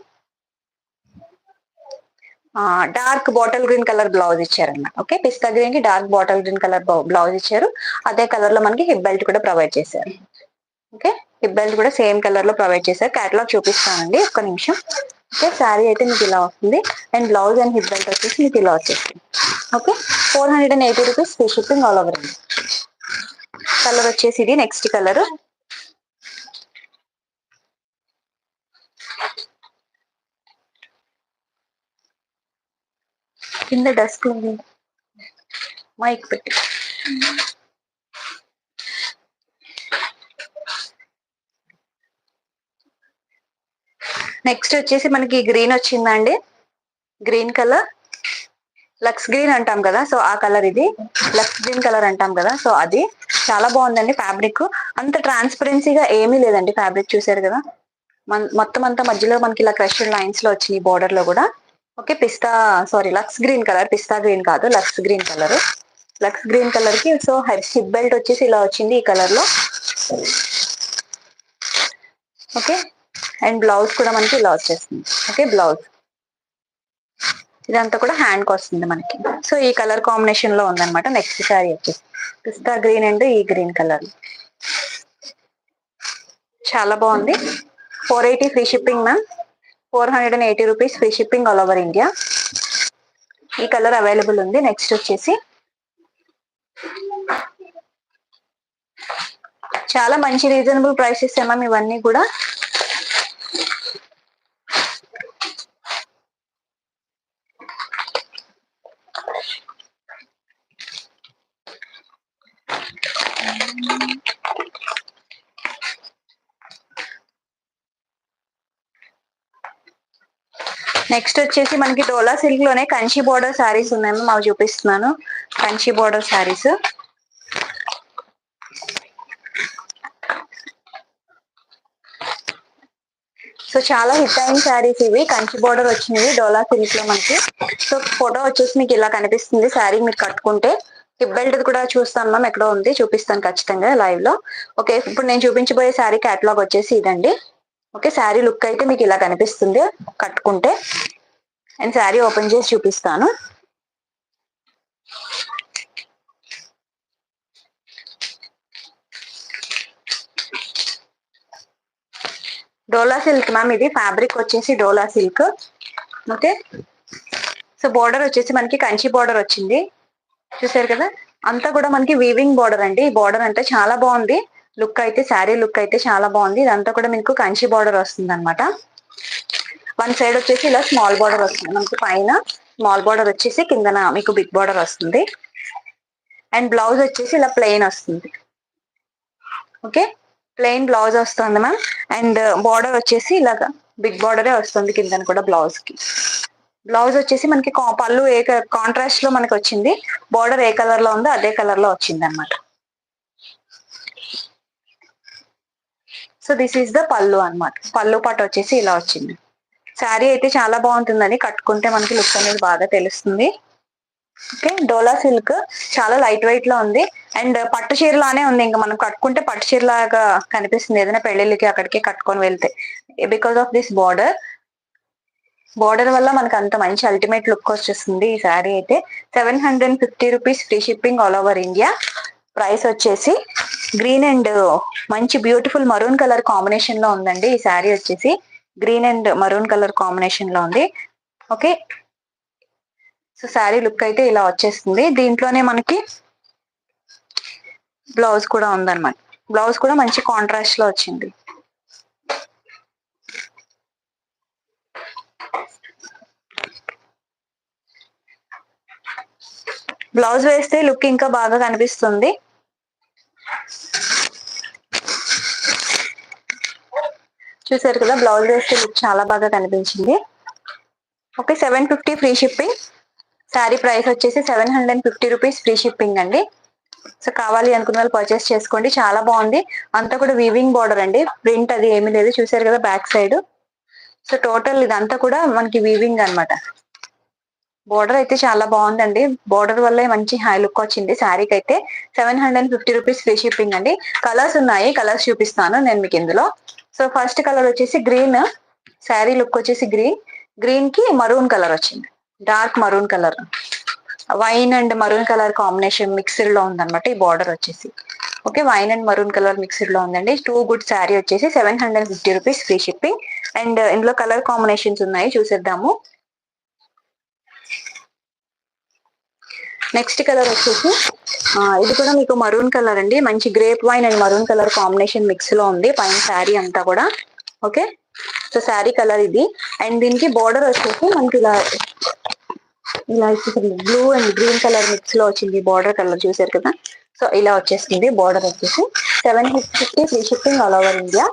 dark bottle green colour blouse ఇచ్చారన్నమాట. ఓకే, పిస్తా గ్రీన్ కి dark bottle green colour blouse ఇచ్చారు. అదే కలర్ లో మనకి హిప్ బెల్ట్ కూడా ప్రొవైడ్ చేశారు. ఓకే, హిప్ బెల్ట్ కూడా సేమ్ కలర్ లో ప్రొవైడ్ చేశారు. క్యాటలాగ్ చూపిస్తానండి, ఒక్క నిమిషం. ఓకే, శారీ అయితే మీకు ఇలా వస్తుంది. And blouse and hip belt వచ్చేసి మీకు ఇలా వచ్చేస్తుంది. Okay, ₹480 free shipping all over India. Colour వచ్చేసి ఇది నెక్స్ట్ కలర్. కింద డస్ట్ ఉంది, మైక్ పెట్టి. నెక్స్ట్ వచ్చేసి మనకి గ్రీన్ వచ్చిందండి. గ్రీన్ కలర్, లక్స్ గ్రీన్ అంటాం కదా, సో ఆ కలర్ ఇది. లక్స్ గ్రీన్ కలర్ అంటాం కదా, సో అది చాలా బాగుందండి. ఫ్యాబ్రిక్ అంత ట్రాన్స్పరెన్సీగా ఏమీ లేదండి. ఫ్యాబ్రిక్ చూసారు కదా, మొత్తం అంతా మధ్యలో మనకి ఇలా క్రష్డ్ లైన్స్ లో వచ్చినాయి బోర్డర్ లో కూడా. ఓకే, లక్స్ గ్రీన్ కలర్, పిస్తా గ్రీన్ కాదు, lux green colour. Lux green colour కి సో హిప్ బెల్ట్ వచ్చేసి ఇలా వచ్చింది ఈ కలర్ లో. ఓకే, అండ్ బ్లౌజ్ కూడా మనకి ఇలా వచ్చేస్తుంది. ఓకే, బ్లౌజ్ ఇదంతా కూడా హ్యాండ్ కి వస్తుంది మనకి. సో ఈ కలర్ కాంబినేషన్ లో ఉందన్నమాట. నెక్స్ట్ శారీ వచ్చేసి పిస్తా గ్రీన్ అండ్ ఈ గ్రీన్ కలర్, చాలా బాగుంది. 480 free shipping ma'am. ₹480 free shipping all over India. ఈ కలర్ అవైలబుల్ ఉంది. నెక్స్ట్ వచ్చేసి చాలా మంచి రీజనబుల్ ప్రైసెస్ మ్యామ్ ఇవన్నీ కూడా. నెక్స్ట్ వచ్చేసి మనకి డోలా సిల్క్ లోనే కంచి బోర్డర్ శారీస్ ఉన్నాయి, మాకు చూపిస్తున్నాను. కంచి బోర్డర్ శారీస్. సో చాలా హిట్ అయిన శారీస్ ఇవి, కంచి బోర్డర్ వచ్చినవి డోలా సిల్క్ లో మనకి. సో ఫోటో వచ్చేసి మీకు ఇలా కనిపిస్తుంది శారీ మీరు కట్టుకుంటే. హిప్ బెల్ట్ కూడా చూస్తాను మ్యామ్, ఎక్కడో ఉంది, చూపిస్తాను ఖచ్చితంగా లైవ్ లో. ఓకే, ఇప్పుడు నేను చూపించబోయే శారీ క్యాటలాగ్ వచ్చేసి ఇదండి. ఓకే, శారీ లుక్ అయితే మీకు ఇలా కనిపిస్తుంది కట్టుకుంటే. అండ్ శారీ ఓపెన్ చేసి చూపిస్తాను. డోలా సిల్క్ మ్యామ్, ఇది ఫ్యాబ్రిక్ వచ్చేసి డోలా సిల్క్. ఓకే, సో బోర్డర్ వచ్చేసి మనకి కంచి బోర్డర్ వచ్చింది, చూసారు కదా. అంతా కూడా మనకి వీవింగ్ బోర్డర్ అండి. ఈ బోర్డర్ అంటే చాలా బాగుంది. లుక్ అయితే శారీ లుక్ అయితే చాలా బాగుంది. ఇదంతా కూడా మీకు కంచి బార్డర్ వస్తుంది అనమాట. వన్ సైడ్ వచ్చేసి ఇలా స్మాల్ బార్డర్ వస్తుంది మనకి, పైన స్మాల్ బార్డర్ వచ్చేసి కిందన మీకు బిగ్ బార్డర్ వస్తుంది. అండ్ బ్లౌజ్ వచ్చేసి ఇలా ప్లెయిన్ వస్తుంది. ఓకే, ప్లెయిన్ బ్లౌజ్ వస్తుంది మ్యామ్. అండ్ బార్డర్ వచ్చేసి ఇలాగా బిగ్ బార్డరే వస్తుంది కిందన కూడా బ్లౌజ్ కి. బ్లౌజ్ వచ్చేసి మనకి పళ్ళు ఏ కాంట్రాస్ట్ లో మనకి వచ్చింది, బార్డర్ ఏ కలర్ లో ఉందో అదే కలర్ లో వచ్చింది అనమాట. సో దిస్ ఈస్ ద పళ్ళు అనమాట. పళ్ళు పాటు వచ్చేసి ఇలా వచ్చింది. శారీ అయితే చాలా బాగుంటుందని, కట్టుకుంటే మనకి లుక్ అనేది బాగా తెలుస్తుంది. ఓకే, డోలా సిల్క్ చాలా లైట్ వెయిట్ లో ఉంది. అండ్ పట్టు చీర లానే ఉంది. ఇంకా మనం కట్టుకుంటే పట్టు చీర లాగా కనిపిస్తుంది ఏదైనా పెళ్లిళ్ళకి అక్కడికి కట్టుకొని వెళ్తే, because of this border. Border వల్ల మనకు అంత మంచి అల్టిమేట్ లుక్ వచ్చేస్తుంది ఈ శారీ అయితే. 750 rupees free shipping all over India. Price వచ్చేసి గ్రీన్ అండ్ మంచి బ్యూటిఫుల్ మరూన్ కలర్ కాంబినేషన్ లో ఉందండి ఈ శారీ వచ్చేసి. Green and maroon colour combination లో ఉంది. ఓకే, సో శారీ లుక్ అయితే ఇలా వచ్చేస్తుంది. దీంట్లోనే మనకి బ్లౌజ్ కూడా ఉందన్నమాట. బ్లౌజ్ కూడా మంచి కాంట్రాస్ట్ లో వచ్చింది. బ్లౌజ్ వేస్తే లుక్ ఇంకా బాగా కనిపిస్తుంది. చూసారు కదా, బ్లౌజ్ వేస్తే లుక్ చాలా బాగా కనిపించింది. Okay, 750 free shipping. Sari price వచ్చేసి 750 రూపీస్ ఫ్రీ షిప్పింగ్ అండి. సో కావాలి అనుకున్న వాళ్ళు పర్చేస్ చేసుకోండి. చాలా బాగుంది. అంతా కూడా వీవింగ్ బార్డర్ అండి, ప్రింట్ అది ఏమీ లేదు. చూసారు కదా బ్యాక్ సైడ్. సో టోటల్ ఇదంతా కూడా మనకి వీవింగ్ అనమాట. బోర్డర్ అయితే చాలా బాగుందండి. బోర్డర్ వల్లే మంచి హై లుక్ వచ్చింది శారీకి అయితే. 750 రూపీస్ ఫ్రీ షిప్పింగ్ అండి. కలర్స్ ఉన్నాయి, కలర్స్ చూపిస్తాను నేను మీకు ఇందులో. సో ఫస్ట్ కలర్ వచ్చేసి గ్రీన్. శారీ లుక్ వచ్చేసి గ్రీన్. గ్రీన్ కి మరూన్ కలర్ వచ్చింది, dark maroon colour. Wine and maroon colour combination mixed లో ఉందన్నమాట ఈ బార్డర్ వచ్చేసి. Okay, wine and maroon colour mixed లో ఉందండి. టూ గుడ్ శారీ వచ్చేసి 750 రూపీస్ ఫ్రీ షిప్పింగ్. అండ్ ఇందులో కలర్ కాంబినేషన్స్ ఉన్నాయి, చూసేద్దాము. నెక్స్ట్ కలర్ వచ్చేసి ఇది కూడా మీకు మరూన్ కలర్ అండి. మంచి grape wine and maroon colour combination mix లో ఉంది పైన శారీ అంతా కూడా. ఓకే, సో శారీ కలర్ ఇది. అండ్ దీనికి బార్డర్ వచ్చేసి మనకి ఇలా ఇలా blue and green colour mix లో వచ్చింది బార్డర్ కలర్, చూసారు కదా. సో ఇలా వచ్చేస్తుంది బార్డర్ వచ్చేసి. 750 free shipping all over India.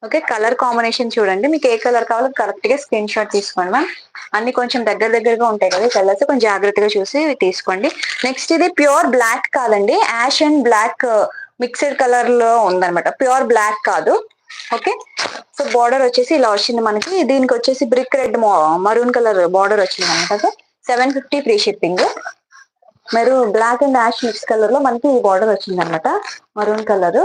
Okay, colour combination చూడండి, మీకు ఏ కలర్ కావాలో కరెక్ట్ గా స్క్రీన్ షాట్ తీసుకోండి మ్యామ్. అన్ని కొంచెం దగ్గరగా ఉంటాయి కదా కలర్స్, కొంచెం జాగ్రత్తగా చూసి తీసుకోండి. నెక్స్ట్ ఇది ప్యూర్ బ్లాక్ కాదండి, ash and black mixed colour లో ఉందన్నమాట, ప్యూర్ బ్లాక్ కాదు. ఓకే, సో బార్డర్ వచ్చేసి ఇలా వచ్చింది మనకి. దీనికి వచ్చేసి brick red maroon colour border వచ్చింది అనమాట. 750 ఫ్రీ షిప్పింగ్. మరి black and ash mix colour లో మనకి ఈ బార్డర్ వచ్చింది అనమాట. మరూన్ కలర్,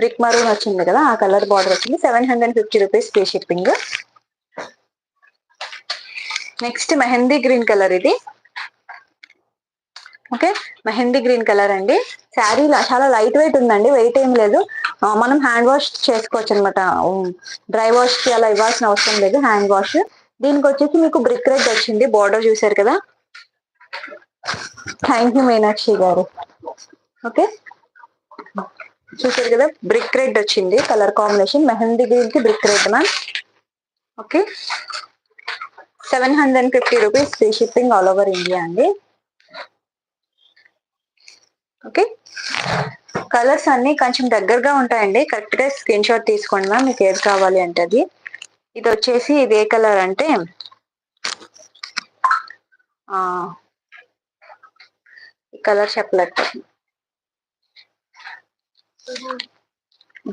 బ్రిక్ మరూన్ వచ్చింది కదా, ఆ కలర్ బార్డర్ వచ్చింది. 750 rupees free shipping. Next mehndi green colour ఇది. ఓకే, మెహందీ గ్రీన్ కలర్ అండి. శారీ చాలా లైట్ వెయిట్ ఉందండి, వెయిట్ ఏం లేదు. మనం హ్యాండ్ వాష్ చేసుకోవచ్చు అనమాట. డ్రై వాష్ కి అలా ఇవ్వాల్సిన అవసరం లేదు, హ్యాండ్ వాష్. దీనికి వచ్చేసి మీకు బ్రిక్ రెడ్ వచ్చింది బార్డర్, చూసారు కదా. థ్యాంక్ యూ మీనాక్షి గారు. ఓకే, చూసారు కదా, బ్రిక్ రెడ్ వచ్చింది కలర్ కాంబినేషన్. మెహందీ గ్రీన్ కి brick red ma'am. Okay, 750 rupees free shipping all over India అండి. ఓకే, కలర్స్ అన్ని కొంచెం దగ్గరగా ఉంటాయండి, కరెక్ట్ గా స్క్రీన్ షాట్ తీసుకోండి మ్యామ్, మీకు ఏది కావాలి అంటే అది. ఇది వచ్చేసి ఇది ఏ కలర్ అంటే ఈ కలర్ చెప్పలేదు,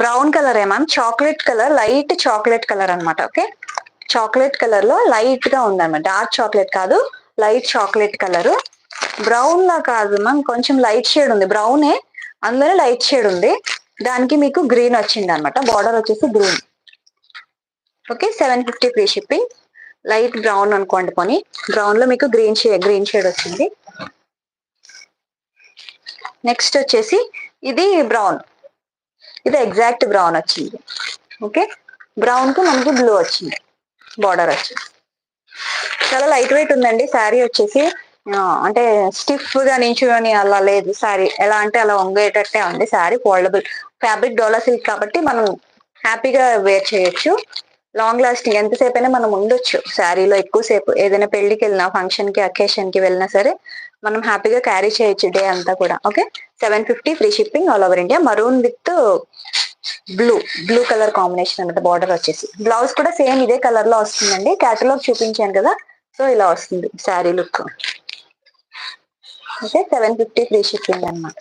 brown colour ma'am. Chocolate colour, light chocolate colour అనమాట. ఓకే, చాక్లెట్ కలర్ లో లైట్ గా ఉందన్నమాట, డార్క్ చాక్లెట్ కాదు, లైట్ చాక్లెట్ కలర్. బ్రౌన్ లా కాదు మ్యామ్, కొంచెం లైట్ షేడ్ ఉంది, బ్రౌనే అందులోనే లైట్ షేడ్ ఉంది. దానికి మీకు గ్రీన్ వచ్చింది అనమాట, బార్డర్ వచ్చేసి green. Okay, 750 free shipping. Light brown అనుకోండి పోనీ, బ్రౌన్ లో మీకు గ్రీన్ షేడ్ వచ్చింది. నెక్స్ట్ వచ్చేసి ఇది బ్రౌన్, ఇది ఎగ్జాక్ట్ బ్రౌన్ వచ్చింది. ఓకే, బ్రౌన్ కు మనకి బ్లూ వచ్చింది బార్డర్ వచ్చి. చాలా లైట్ వెయిట్ ఉందండి శారీ వచ్చేసి. అంటే స్టిఫ్ గా నించుని అలా లేదు శారీ. ఎలా అంటే అలా వంగేటట్టే ఉంది శారీ. ఫోల్డబుల్ ఫ్యాబ్రిక్ డోలా సిల్క్ కాబట్టి మనం హ్యాపీగా వేర్ చేయొచ్చు. లాంగ్ లాస్టింగ్ ఎంతసేపు అయినా మనం ఉండొచ్చు శారీలో ఎక్కువసేపు. ఏదైనా పెళ్లికి వెళ్ళినా, ఫంక్షన్ కి, అకేషన్ కి వెళ్ళినా సరే మనం హ్యాపీగా క్యారీ చేయొచ్చు డే అంతా కూడా. Okay, 750 free shipping all over India. Maroon with blue colour combination అనమాట. బార్డర్ వచ్చేసి బ్లౌజ్ కూడా సేమ్ ఇదే కలర్ లో వస్తుందండి. క్యాటలాగ్ చూపించాను కదా, సో ఇలా వస్తుంది sari look. Okay, 750 free shipping అనమాట.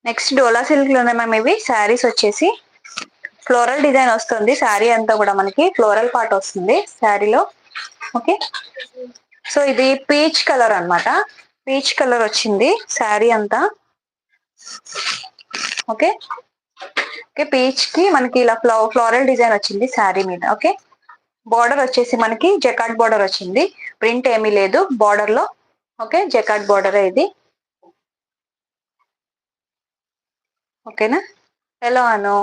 నెక్స్ట్ డోలా సిల్క్ లోనే మ్యామ్ ఇవి శారీస్ వచ్చేసి ఫ్లోరల్ డిజైన్ వస్తుంది. శారీ అంతా కూడా మనకి ఫ్లోరల్ పార్ట్ వస్తుంది శారీలో. ఓకే, సో ఇది పీచ్ కలర్ అన్నమాట. పీచ్ కలర్ వచ్చింది శారీ అంతా. ఓకే ఓకే, పీచ్ కి మనకి ఇలా ఫ్లోరల్ డిజైన్ వచ్చింది శారీ మీద. ఓకే, బార్డర్ వచ్చేసి మనకి జకాట్ బార్డర్ వచ్చింది. ప్రింట్ ఏమీ లేదు బార్డర్ లో. ఓకే, జకాట్ బార్డర్ ఇది. ఓకేనా, ఎలా అను.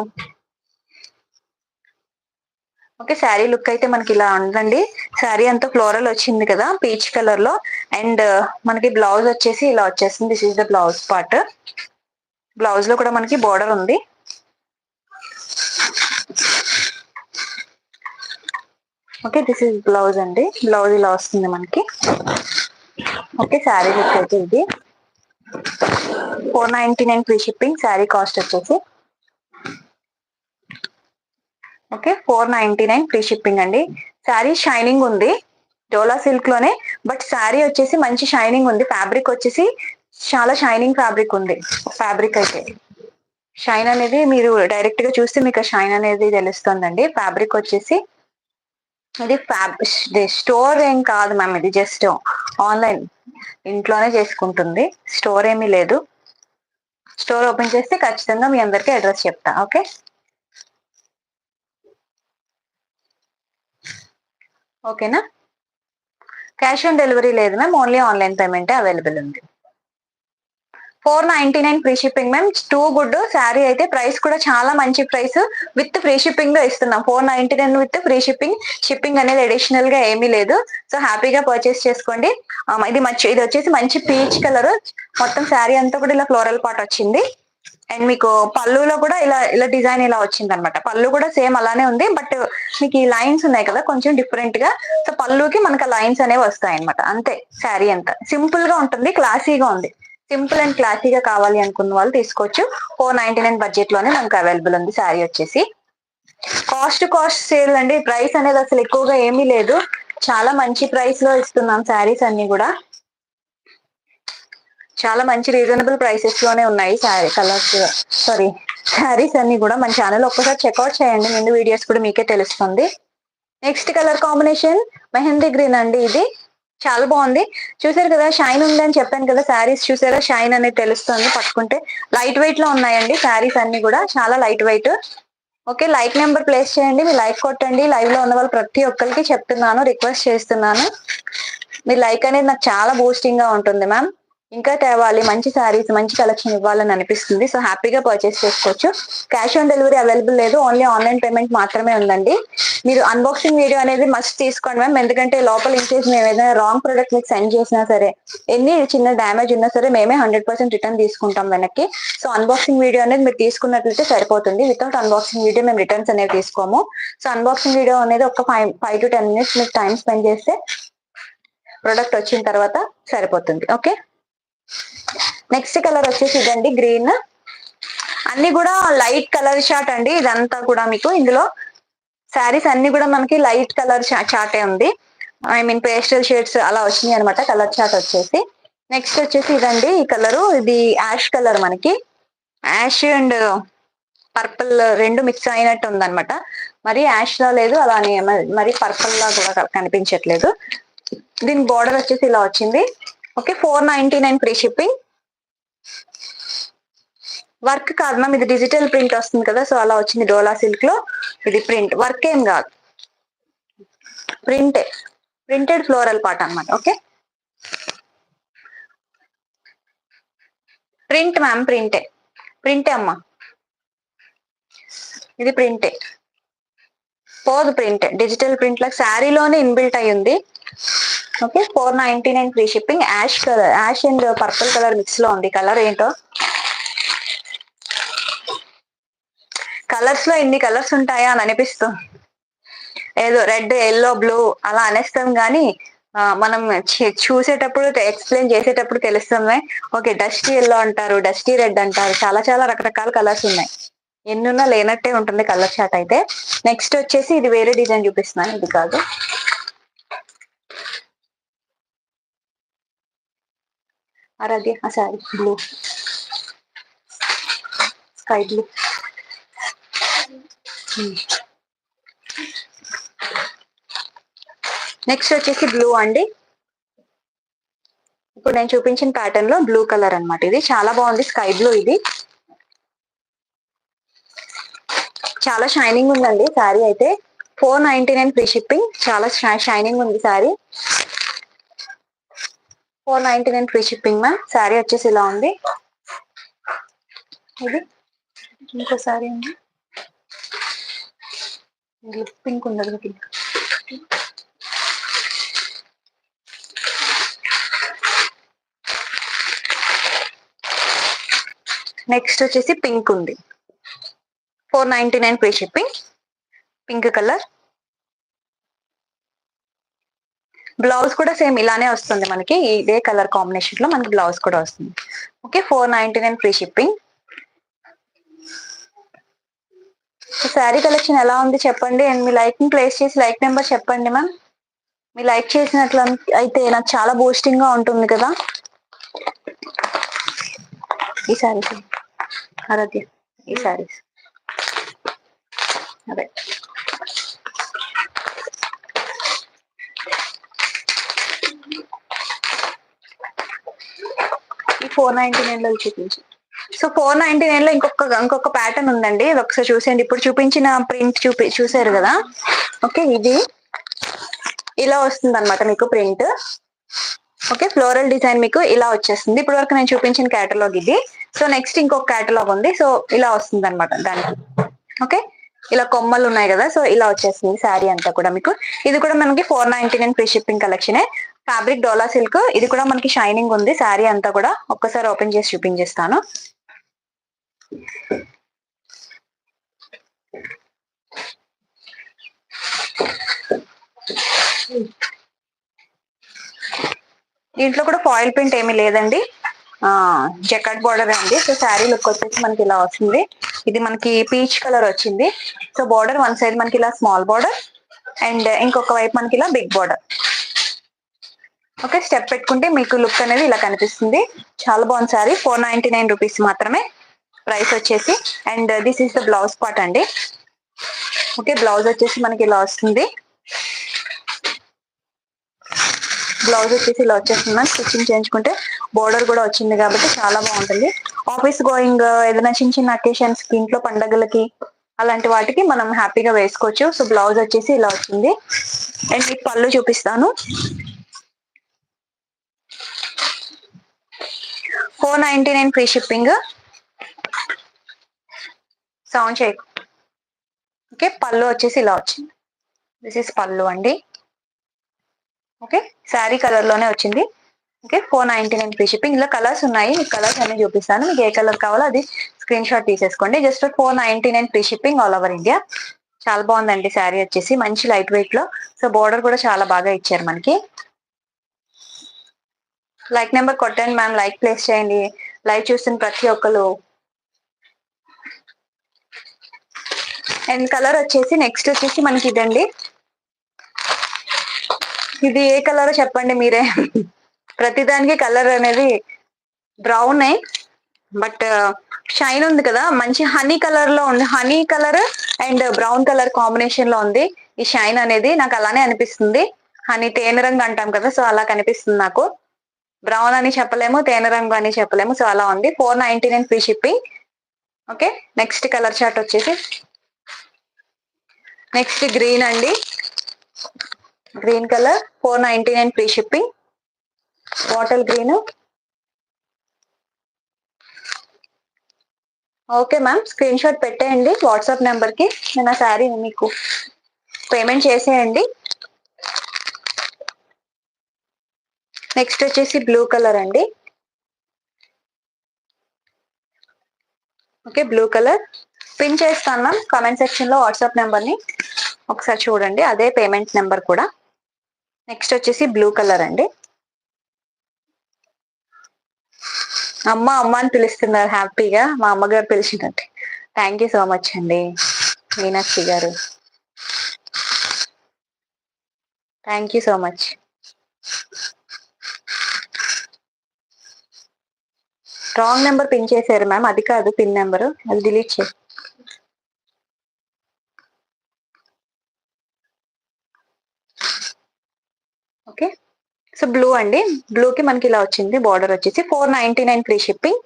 ఓకే, శారీ లుక్ అయితే మనకి ఇలా ఉందండి. శారీ అంతా ఫ్లోరల్ వచ్చింది కదా పీచ్ కలర్ లో. అండ్ మనకి బ్లౌజ్ వచ్చేసి ఇలా వచ్చేసింది. This is the blouse part. Blouse లో కూడా మనకి బోర్డర్ ఉంది. ఓకే, దిస్ ఈస్ బ్లౌజ్ అండి. బ్లౌజ్ ఇలా వస్తుంది మనకి. ఓకే, శారీ లుక్ అయితే ఇది. 499 ఫ్రీ షిప్పింగ్. శారీ కాస్ట్ వచ్చేసి ఓకే 499 ఫ్రీ షిప్పింగ్ అండి. శారీ షైనింగ్ ఉంది, డోలా సిల్క్ లోనే. బట్ శారీ వచ్చేసి మంచి షైనింగ్ ఉంది. ఫ్యాబ్రిక్ వచ్చేసి చాలా షైనింగ్ ఫ్యాబ్రిక్ ఉంది. ఫ్యాబ్రిక్ అయితే షైన్ అనేది మీరు డైరెక్ట్ గా చూస్తే మీకు షైన్ అనేది తెలుస్తుందండి. ఫ్యాబ్రిక్ వచ్చేసి ఇది స్టోర్ ఏం కాదు మ్యామ్, ఇది జస్ట్ ఆన్లైన్ ఇంట్లోనే చేసుకుంటుంది. స్టోర్ ఏమీ లేదు. స్టోర్ ఓపెన్ చేస్తే ఖచ్చితంగా మీ అందరికీ అడ్రస్ చెప్తా. ఓకే, ఓకేనా. క్యాష్ ఆన్ డెలివరీ లేదు ma'am, only online payment available ఉంది. 499 free shipping ma'am. Too good sari అయితే. ప్రైస్ కూడా చాలా మంచి ప్రైస్. విత్ ఫ్రీ షిప్పింగ్ లో ఇస్తున్నాం. 499 విత్ ఫ్రీ షిప్పింగ్. షిప్పింగ్ అనేది అడిషనల్ గా ఏమీ లేదు. సో హ్యాపీగా పర్చేస్ చేసుకోండి. ఇది వచ్చేసి మంచి పీచ్ కలర్. మొత్తం శారీ అంతా కూడా ఇలా ఫ్లోరల్ పార్ట్ వచ్చింది. అండ్ మీకు పళ్ళులో కూడా ఇలా ఇలా డిజైన్ ఇలా వచ్చింది అనమాట. పళ్ళు కూడా సేమ్ అలానే ఉంది. బట్ మీకు ఈ లైన్స్ ఉన్నాయి కదా కొంచెం డిఫరెంట్ గా. సో పళ్ళుకి మనకు లైన్స్ అనేవి వస్తాయి అనమాట. అంతే, శారీ అంతా సింపుల్ గా ఉంటుంది, క్లాసీగా ఉంది. సింపుల్ అండ్ క్లాసీగా కావాలి అనుకున్న వాళ్ళు తీసుకోవచ్చు. 499 బడ్జెట్ లోనే మనకు అవైలబుల్ ఉంది శారీ వచ్చేసి. కాస్ట్ సేల్ అండి. ప్రైస్ అనేది అసలు ఎక్కువగా ఏమీ లేదు. చాలా మంచి ప్రైస్ లో ఇస్తున్నాం శారీస్ అన్ని కూడా. చాలా మంచి రీజనబుల్ ప్రైసెస్ లోనే ఉన్నాయి శారీస్ అన్ని కూడా. మన ఛానల్ ఒక్కసారి చెక్అవుట్ చేయండి, ముందు వీడియోస్ కూడా మీకే తెలుస్తుంది. Next colour combination mehndi green అండి. ఇది చాలా బాగుంది. చూసారు కదా షైన్ ఉంది అని చెప్పాను కదా. శారీస్ చూసారా షైన్ అనేది తెలుస్తుంది పట్టుకుంటే. లైట్ వెయిట్ లో ఉన్నాయండి శారీస్ అన్ని కూడా, చాలా light weight. Okay, like number place చేయండి, మీరు లైక్ కొట్టండి. లైవ్ లో ఉన్న వాళ్ళు ప్రతి ఒక్కరికి చెప్తున్నాను, రిక్వెస్ట్ చేస్తున్నాను. మీ లైక్ అనేది నాకు చాలా బూస్టింగ్ గా ఉంటుంది మ్యామ్. ఇంకా తేవాలి మంచి శారీస్, మంచి కలెక్షన్ ఇవ్వాలని అనిపిస్తుంది. సో హ్యాపీగా పర్చేస్ చేసుకోవచ్చు. క్యాష్ ఆన్ డెలివరీ అవైలబుల్ లేదు, ఓన్లీ ఆన్లైన్ పేమెంట్ మాత్రమే ఉందండి. మీరు అన్బాక్సింగ్ వీడియో అనేది మస్ట్ తీసుకోండి మ్యామ్. ఎందుకంటే లోపల ఇన్కేస్ మేము ఏదైనా రాంగ్ ప్రొడక్ట్ మీకు సెండ్ చేసినా సరే, ఎన్ని చిన్న డ్యామేజ్ ఉన్నా సరే మేమే 100% రిటర్న్ తీసుకుంటాం వెనక్కి. సో అన్బాక్సింగ్ వీడియో అనేది మీరు తీసుకున్నట్లయితే సరిపోతుంది. వితౌట్ అన్బాక్సింగ్ వీడియో మేము రిటర్న్స్ అనేవి తీసుకోము. సో అన్బాక్సింగ్ వీడియో అనేది ఒక 5 to 10 minutes మీకు టైం స్పెండ్ చేస్తే ప్రొడక్ట్ వచ్చిన తర్వాత సరిపోతుంది. ఓకే, నెక్స్ట్ కలర్ వచ్చేసి ఇదండి, గ్రీన్. అన్ని కూడా లైట్ కలర్ షార్ట్ అండి. ఇదంతా కూడా మీకు ఇందులో శారీస్ అన్ని కూడా మనకి లైట్ కలర్ చార్టే ఉంది. ఐ మీన్ పేస్టల్ షేడ్స్ అలా వచ్చినాయి అనమాట కలర్ చార్ట్ వచ్చేసి. నెక్స్ట్ వచ్చేసి ఇదండి, ఈ కలరు ఇది యాష్ కలర్. మనకి యాష్ అండ్ పర్పుల్ రెండు మిక్స్ అయినట్టు ఉందన్నమాట. మరి యాష్ లా లేదు, అలానే మరి పర్పుల్ లా కూడా కనిపించట్లేదు. దీని బార్డర్ వచ్చేసి ఇలా వచ్చింది. Okay, 499 free shipping. వర్క్ కాదు మ్యామ్, ఇది డిజిటల్ ప్రింట్ వస్తుంది కదా, సో అలా వచ్చింది. డోలా సిల్క్ లో ఇది ప్రింట్, వర్క్ ఏం కాదు. ప్రింటెడ్ ఫ్లోరల్ పార్ట్ అన్నమాట. ఓకే, ప్రింట్ మ్యామ్, ప్రింటే అమ్మా, ఇది ప్రింటే, పోదు ప్రింట్, డిజిటల్ ప్రింట్ లాగా శారీలోనే ఇన్బిల్ట్ అయి ఉంది. Okay, 499 free shipping. Ash colour, ash and purple colour mix లో ఉంది. కలర్ ఏంటో, కలర్స్ లో ఇన్ని కలర్స్ ఉంటాయా అని అనిపిస్తుంది. ఏదో రెడ్, ఎల్లో, బ్లూ అలా అనేస్తాం కానీ మనం చూసేటప్పుడు, ఎక్స్ప్లెయిన్ చేసేటప్పుడు తెలుస్తుంది. ఓకే, డస్టీ ఎల్లో అంటారు, డస్టీ రెడ్ అంటారు, చాలా చాలా రకరకాల కలర్స్ ఉన్నాయి. ఎన్నున్నా లేనట్టే ఉంటుంది కలర్ చార్ట్ అయితే. నెక్స్ట్ వచ్చేసి ఇది వేరే డిజైన్ చూపిస్తున్నాను, ఇది కాదు. అదే ఆ sorry blue, sky blue. Next వచ్చేసి బ్లూ అండి. ఇప్పుడు నేను చూపించిన ప్యాటర్న్ లో బ్లూ కలర్ అన్నమాట. ఇది చాలా బాగుంది, స్కై బ్లూ. ఇది చాలా షైనింగ్ ఉందండి శారీ అయితే. 499 ఫ్రీ షిప్పింగ్. చాలా షైనింగ్ ఉంది sari. 499 free shipping ma'am. Sari వచ్చేసి ఇలా ఉంది. ఇది ఇంకో శారీ ఉంది, పింక్ ఉండదు, పింక్. నెక్స్ట్ వచ్చేసి పింక్ ఉంది, 499 free shipping. Pink colour. Blouse కూడా సేమ్ ఇలానే వస్తుంది మనకి, ఇదే కలర్ కాంబినేషన్ లో మనకి బ్లౌజ్ కూడా వస్తుంది. Okay, 499 free shipping. Sari collection ఎలా ఉంది చెప్పండి, అండ్ మీ లైక్ ని ప్లేస్ చేసి లైక్ నెంబర్ చెప్పండి మ్యామ్. మీ లైక్ చేసినట్లు అయితే నాకు చాలా బూస్టింగ్ గా ఉంటుంది కదా. ఈ శారీస్ ఆరాధ్య, ఈ శారీస్ అదే. ఈ 499 లో చూపించి. సో 499 లో ఇంకొక ప్యాటర్న్ ఉందండి, ఇది ఒకసారి చూసేయండి. ఇప్పుడు చూపించిన ప్రింట్ చూసారు కదా. ఓకే, ఇది ఇలా వస్తుంది అనమాట మీకు ప్రింట్. ఓకే, ఫ్లోరల్ డిజైన్ మీకు ఇలా వచ్చేస్తుంది. ఇప్పటి వరకు నేను చూపించిన కేటలాగ్ ఇది. సో నెక్స్ట్ ఇంకొక కేటలాగ్ ఉంది, సో ఇలా వస్తుంది అనమాట దానికి. ఓకే, ఇలా కొమ్మలు ఉన్నాయి కదా, సో ఇలా వచ్చేస్తుంది శారీ అంతా కూడా మీకు. ఇది కూడా మనకి 499 ఫ్రీ షిప్పింగ్ కలెక్షనే. ఫ్యాబ్రిక్ డోలా సిల్క్. ఇది కూడా మనకి షైనింగ్ ఉంది శారీ అంతా కూడా. ఒక్కసారి ఓపెన్ చేసి చూపించేస్తాను. దీంట్లో కూడా ఫాయిల్ ప్రింట్ ఏమీ లేదండి, జకాట్ బార్డర్ అండి. సో శారీ లుక్ వచ్చేసి మనకి ఇలా వస్తుంది. ఇది మనకి పీచ్ కలర్ వచ్చింది. సో బార్డర్ వన్ సైడ్ మనకి ఇలా స్మాల్ బార్డర్, అండ్ ఇంకొక వైపు మనకి ఇలా బిగ్ బార్డర్. ఓకే, స్టెప్ పెట్టుకుంటే మీకు లుక్ అనేది ఇలా కనిపిస్తుంది. చాలా బాగుంది శారీ. 499 రూపీస్ మాత్రమే ప్రైస్ వచ్చేసి. And this is the blouse part అండి. ఓకే, బ్లౌజ్ వచ్చేసి మనకి ఇలా వస్తుంది. బ్లౌజ్ వచ్చేసి ఇలా వచ్చేస్తుంది. స్టిచ్చింగ్ చేయించుకుంటే బోర్డర్ కూడా వచ్చింది కాబట్టి చాలా బాగుంటుంది. ఆఫీస్ గోయింగ్, ఏదైనా చిన్న చిన్న అకేషన్స్ కి, ఇంట్లో పండగలకి, అలాంటి వాటికి మనం హ్యాపీగా వేసుకోవచ్చు. సో బ్లౌజ్ వచ్చేసి ఇలా వచ్చింది. అండ్ మీకు పళ్ళు చూపిస్తాను. 499 ఫ్రీ షిప్పింగ్. సౌండ్ చేయకు. ఓకే, పళ్ళు వచ్చేసి ఇలా వచ్చింది. దిస్ ఇస్ పళ్ళు అండి. ఓకే, శారీ కలర్ లోనే వచ్చింది. Okay, 499 free shipping. ఇలా కలర్స్ ఉన్నాయి, కలర్స్ అన్ని చూపిస్తాను. మీకు ఏ కలర్ కావాలో అది స్క్రీన్ షాట్ తీసేసుకోండి. Just 499 free shipping all over India. చాలా బాగుందండి శారీ వచ్చేసి, మంచి లైట్ వెయిట్ లో. సో బోర్డర్ కూడా చాలా బాగా ఇచ్చారు మనకి. లైక్ నెంబర్ కొట్టండి మ్యామ్, లైక్ ప్లేస్ చేయండి. లైవ్ చూస్తున్న ప్రతి ఒక్కరు. అండ్ కలర్ వచ్చేసి నెక్స్ట్ వచ్చేసి మనకి ఇదండి. ఇది ఏ కలర్ చెప్పండి మీరే. ప్రతిదానికి కలర్ అనేది బ్రౌన్, బట్ షైన్ ఉంది కదా, మంచి హనీ కలర్ లో ఉంది. Honey colour and brown colour combination లో ఉంది ఈ షైన్ అనేది. నాకు అలానే అనిపిస్తుంది. హనీ, తేనె రంగు అంటాం కదా, సో అలా కనిపిస్తుంది నాకు. బ్రౌన్ అని చెప్పలేము, తేనె రంగు అని చెప్పలేము, సో అలా ఉంది. 499 free shipping. Okay, next colour chart వచ్చేసి నెక్స్ట్ గ్రీన్ అండి. Green colour 499 free shipping. Bottle green. Okay ma'am, screen shot పెట్టేయండి వాట్సాప్ నెంబర్కి, నేను ఆ శారీ మీకు పేమెంట్ చేసేయండి. నెక్స్ట్ వచ్చేసి బ్లూ కలర్ అండి. ఓకే, బ్లూ కలర్ పిన్ చేస్తాను మ్యామ్ కామెంట్ సెక్షన్ లో వాట్సాప్ నెంబర్ని, ఒకసారి చూడండి, అదే పేమెంట్ నెంబర్ కూడా. నెక్స్ట్ వచ్చేసి బ్లూ కలర్ అండి. అమ్మ అమ్మ అని పిలుస్తున్నారు హ్యాపీగా, మా అమ్మగారు పిలిచినట్టు. థ్యాంక్ యూ సో మచ్ అండి మీనాక్షి గారు, thank you so much. Wrong number pin చేశారు మ్యామ్, అది కాదు పిన్ నెంబర్, అది డిలీట్ చేసి. ఓకే, సో బ్లూ అండి, బ్లూకి మనకి ఇలా వచ్చింది, బార్డర్ వచ్చేసి 499 ఫ్రీ షిప్పింగ్.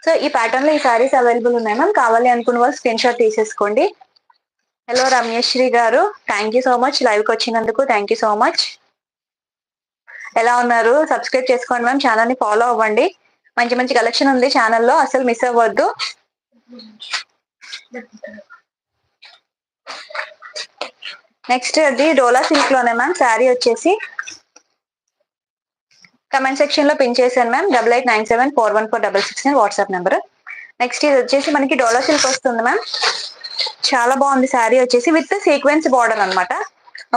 సో ఈ ప్యాటర్న్ లో ఈ సారీస్ అవైలబుల్ ఉన్నాయి మ్యామ్, కావాలి అనుకున్న వాళ్ళు స్క్రీన్ షాట్ తీసేసుకోండి. హలో రమ్యశ్రీ గారు, థ్యాంక్ యూ సో మచ్ లైవ్కి వచ్చినందుకు, థ్యాంక్ యూ సో మచ్. ఎలా ఉన్నారు? సబ్స్క్రైబ్ చేసుకోండి మ్యామ్, ఛానల్ ని ఫాలో అవ్వండి, మంచి మంచి కలెక్షన్ ఉంది ఛానల్లో, అసలు మిస్ అవ్వద్దు. నెక్స్ట్ అది డోలా సిల్క్ లోనే మ్యామ్, శారీ వచ్చేసి కమెంట్ సెక్షన్ లో పిన్ చేశాను మ్యామ్, 8897414669 వాట్సాప్ నెంబర్. నెక్స్ట్ ఇది వచ్చేసి మనకి డోలా సిల్క్ వస్తుంది మ్యామ్, చాలా బాగుంది శారీ వచ్చేసి, విత్ సీక్వెన్స్ బార్డర్ అనమాట.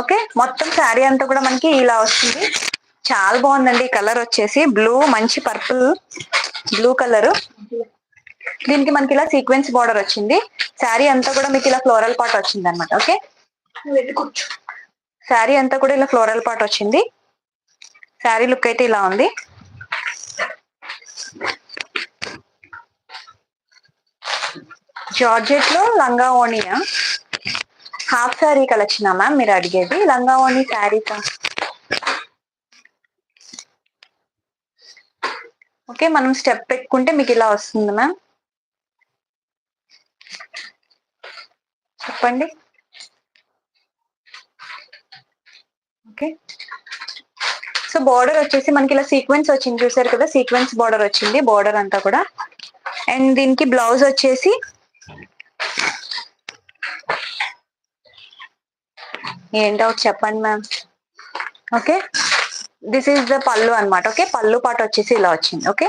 ఓకే, మొత్తం శారీ అంతా కూడా మనకి ఇలా వస్తుంది, చాలా బాగుందండి. కలర్ వచ్చేసి బ్లూ, మంచి పర్పుల్ బ్లూ కలర్, దీనికి మనకి ఇలా సీక్వెన్స్ బార్డర్ వచ్చింది. శారీ అంతా కూడా మీకు ఇలా ఫ్లోరల్ పార్ట్ వచ్చింది అనమాట. ఓకే, శారీ అంతా కూడా ఇలా ఫ్లోరల్ పార్ట్ వచ్చింది. శారీ లుక్ అయితే ఇలా ఉంది. జార్జెట్ లో లంగా ఓణియా, హాఫ్ శారీ కలెక్షన్ మ్యామ్ మీరు అడిగేది, లంగా ఓణి శారీకా? ఓకే, మనం స్టెప్ పెట్టుకుంటే మీకు ఇలా వస్తుంది మ్యామ్, చెప్పండి. ఓకే, సో బార్డర్ వచ్చేసి మనకి ఇలా సీక్వెన్స్ వచ్చింది, చూసారు కదా, సీక్వెన్స్ బార్డర్ వచ్చింది బార్డర్ అంతా కూడా. అండ్ దీనికి బ్లౌజ్ వచ్చేసి ఏం డౌట్ చెప్పండి ma'am. Okay, this is the పళ్ళు అనమాట. ఓకే, పళ్ళు పాట వచ్చేసి ఇలా వచ్చింది. ఓకే,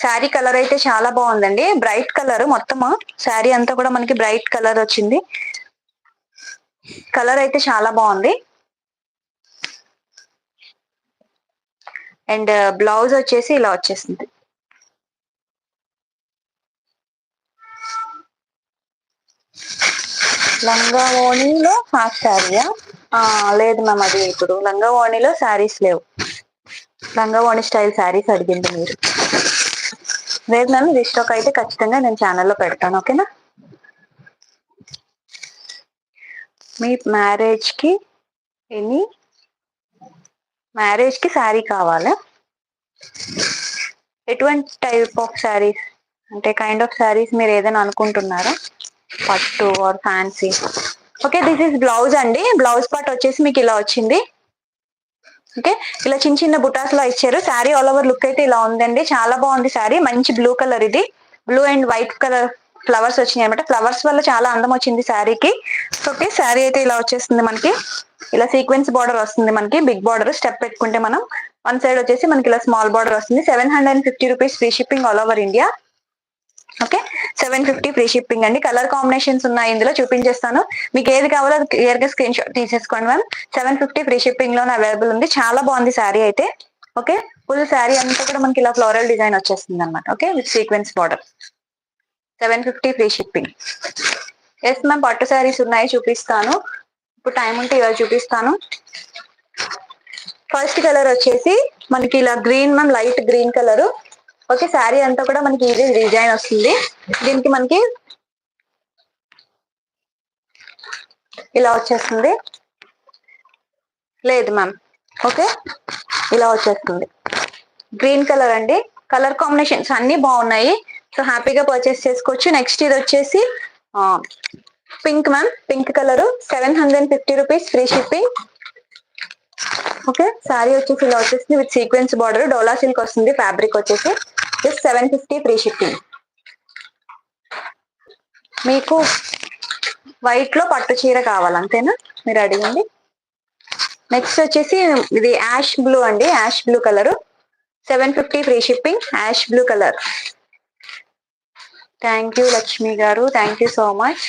శారీ కలర్ అయితే చాలా బాగుందండి, బ్రైట్ కలర్, మొత్తము శారీ అంతా కూడా మనకి బ్రైట్ కలర్ వచ్చింది, కలర్ అయితే చాలా బాగుంది. అండ్ బ్లౌజ్ వచ్చేసి ఇలా వచ్చేసింది. లంగా ఓణిలో హాఫ్ శారీయా? లేదు మ్యామ్, అది ఇప్పుడు లంగా ఓణిలో శారీస్ లేవు, లంగా ఓణి స్టైల్ శారీస్ అడిగింది మీరు. లేదు మ్యామ్, రీస్టాక్ అయితే ఖచ్చితంగా నేను ఛానల్లో పెడతాను. ఓకేనా? మీ మ్యారేజ్కి శారీ కావాలా? ఎటువంటి టైప్ ఆఫ్ శారీస్ అంటే కైండ్ ఆఫ్ శారీస్ మీరు ఏదైనా అనుకుంటున్నారా? పట్టు or fancy? Okay, this is blouse అండి, బ్లౌజ్ పార్ట్ వచ్చేసి మీకు ఇలా వచ్చింది. ఓకే, ఇలా చిన్న చిన్న బుటాస్ లా ఇచ్చారు. శారీ ఆల్ ఓవర్ లుక్ అయితే ఇలా ఉందండి, చాలా బాగుంది శారీ, మంచి బ్లూ కలర్, ఇది blue and white colour flowers వచ్చినాయి అనమాట, ఫ్లవర్స్ వల్ల చాలా అందం వచ్చింది శారీకి. ఓకే, శారీ అయితే ఇలా వచ్చేస్తుంది మనకి, ఇలా సీక్వెన్స్ బార్డర్ వస్తుంది మనకి, బిగ్ బార్డర్ స్టెప్ పెట్టుకుంటే మనం వన్ సైడ్ వచ్చేసి మనకి ఇలా స్మాల్ బార్డర్ వస్తుంది. 750 rupees free shipping all over India. Okay, 750 free shipping అండి. కలర్ కాంబినేషన్స్ ఉన్నాయి ఇందులో, చూపించేస్తాను, మీకు ఏది కావాలో అది క్లియర్ గా స్క్రీన్ షాట్ తీసేసుకోండి మ్యామ్. 750 ఫ్రీ షిప్పింగ్ లోనే అవైలబుల్ ఉంది, చాలా బాగుంది శారీ అయితే. ఓకే, ఫుల్ శారీ అంతా కూడా మనకి ఇలా ఫ్లోరల్ డిజైన్ వచ్చేస్తుంది అనమాట. Okay, with sequence border, 750 free shipping. Yes ma'am, పట్టు శారీస్ ఉన్నాయి, చూపిస్తాను, ఇప్పుడు టైం ఉంటే ఇవాళ చూపిస్తాను. ఫస్ట్ కలర్ వచ్చేసి మనకి ఇలా green ma'am, light green colour. Okay, sari అంతా కూడా మనకి ఇది డిజైన్ వస్తుంది, దీనికి మనకి ఇలా వచ్చేస్తుంది. లేదు మ్యామ్, ఓకే, ఇలా వచ్చేస్తుంది, గ్రీన్ కలర్ అండి. కలర్ కాంబినేషన్స్ అన్ని బాగున్నాయి, సో హ్యాపీగా పర్చేస్ చేసుకోవచ్చు. నెక్స్ట్ ఇది వచ్చేసి pink ma'am, pink colour 750 rupees free shipping. Okay, sari వచ్చేసి ఇలా వచ్చేసి with sequence border, dola silk వస్తుంది. ఫ్యాబ్రిక్ వచ్చేసి జస్ట్ 750 ఫ్రీ షిప్పింగ్. మీకు వైట్ లో పట్టు చీర కావాలి అంతేనా మీరు అడిగింది? నెక్స్ట్ వచ్చేసి ఇది యాష్ బ్లూ అండి, ash blue colour 750 free shipping. Ash blue colour. Thank you Lakshmi garu, thank you so much.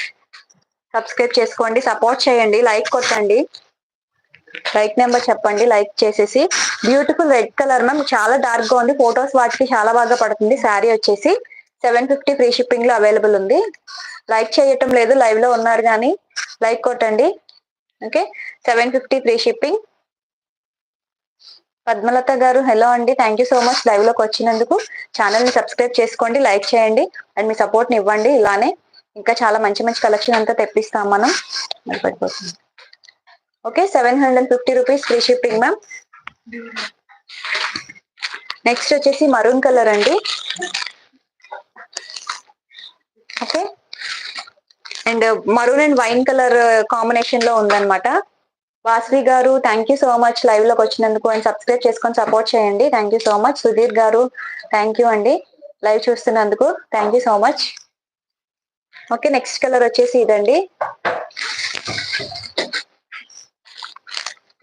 Subscribe చేసుకోండి, సపోర్ట్ చేయండి, లైక్ కొట్టండి. లైక్ నెంబర్ చెప్పండి, లైక్ చేసేసి. బ్యూటిఫుల్ రెడ్ కలర్ మ్యామ్, చాలా డార్క్ గా ఉంది, ఫొటోస్ వాటికి చాలా బాగా పడుతుంది. శారీ వచ్చేసి 750 ఫ్రీ షిప్పింగ్ లో అవైలబుల్ ఉంది. లైక్ చేయటం లేదు, లైవ్ లో ఉన్నారు కానీ లైక్ కొట్టండి. Okay, 750 free shipping. పద్మలత గారు హలో అండి, thank you so much live లోకి వచ్చినందుకు. ఛానల్ ని సబ్స్క్రైబ్ చేసుకోండి, లైక్ చేయండి అండ్ మీ సపోర్ట్ ని ఇవ్వండి. ఇలానే ఇంకా చాలా మంచి మంచి కలెక్షన్ అంతా తెప్పిస్తాం మనం. పడిపోతుంది. Okay, 750 rupees free shipping ma'am. Next వచ్చేసి మరూన్ కలర్ అండి. Okay, and maroon and wine colour combination లో ఉందన్నమాట. Vasavi garu thank you so much live లోకి వచ్చినందుకు అండ్ సబ్స్క్రైబ్ చేసుకొని సపోర్ట్ చేయండి. Thank you so much. Sudheer garu thank you అండి లైవ్ చూస్తున్నందుకు, thank you so much. Okay, next colour వచ్చేసి ఇదండి.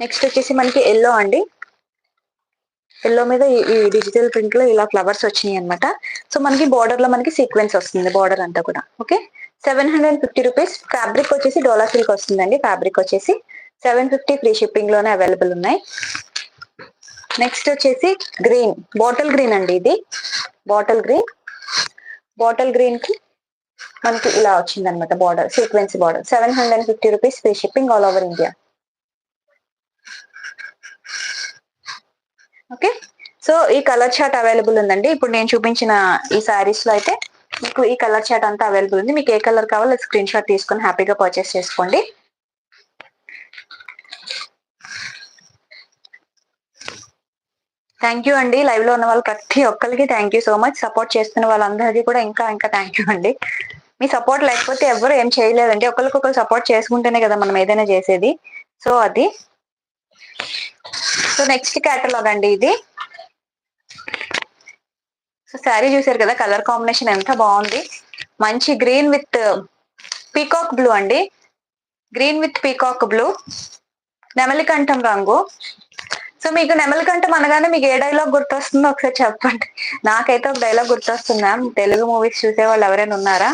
నెక్స్ట్ వచ్చేసి మనకి ఎల్లో అండి. ఎల్లో మీద ఈ డిజిటల్ ప్రింట్ లో ఇలా ఫ్లవర్స్ వచ్చినాయి అనమాట. సో మనకి బోర్డర్ లో మనకి సీక్వెన్స్ వస్తుంది, బోర్డర్ అంతా కూడా. Okay, 750 rupees. ఫ్యాబ్రిక్ వచ్చేసి డోలా సిల్క్ వస్తుందండి. ఫ్యాబ్రిక్ వచ్చేసి 750 ఫ్రీ షిప్పింగ్ లోనే అవైలబుల్ ఉన్నాయి. నెక్స్ట్ వచ్చేసి గ్రీన్, బాటిల్ గ్రీన్ అండి. ఇది బాటిల్ గ్రీన్. బాటిల్ గ్రీన్ కి మనకి ఇలా వచ్చింది అనమాట border, sequence border. 750 rupees free shipping all over India. Okay, so ఈ కలర్ చార్ట్ అవైలబుల్ ఉందండి. ఇప్పుడు నేను చూపించిన ఈ శారీస్ లో అయితే మీకు ఈ కలర్ చార్ట్ అంతా అవైలబుల్ ఉంది. మీకు ఏ కలర్ కావాలో స్క్రీన్ షాట్ తీసుకొని హ్యాపీగా పర్చేస్ చేసుకోండి. థ్యాంక్ యూ అండి లైవ్ లో ఉన్న వాళ్ళు ప్రతి ఒక్కరికి thank you so much. Support చేస్తున్న వాళ్ళందరికీ కూడా ఇంకా ఇంకా థ్యాంక్ యూ అండి. మీ సపోర్ట్ లేకపోతే ఎవరు ఏం చేయలేదండి. ఒకరికొకరు సపోర్ట్ చేసుకుంటేనే కదా మనం ఏదైనా చేసేది. సో అది. సో నెక్స్ట్ క్యాటలాగ్ అండి ఇది. సో శారీ చూసారు కదా, కలర్ కాంబినేషన్ ఎంత బాగుంది. మంచి గ్రీన్ విత్ పీకాక్ బ్లూ అండి. గ్రీన్ విత్ పీకాక్ బ్లూ, నెమలికంఠం రంగు. సో మీకు నెమలికంఠం అనగానే మీకు ఏ డైలాగ్ గుర్తొస్తుందో ఒకసారి చెప్పండి. నాకైతే ఒక డైలాగ్ గుర్తొస్తుంది మ్యామ్. తెలుగు మూవీస్ చూసే వాళ్ళు ఎవరైనా ఉన్నారా?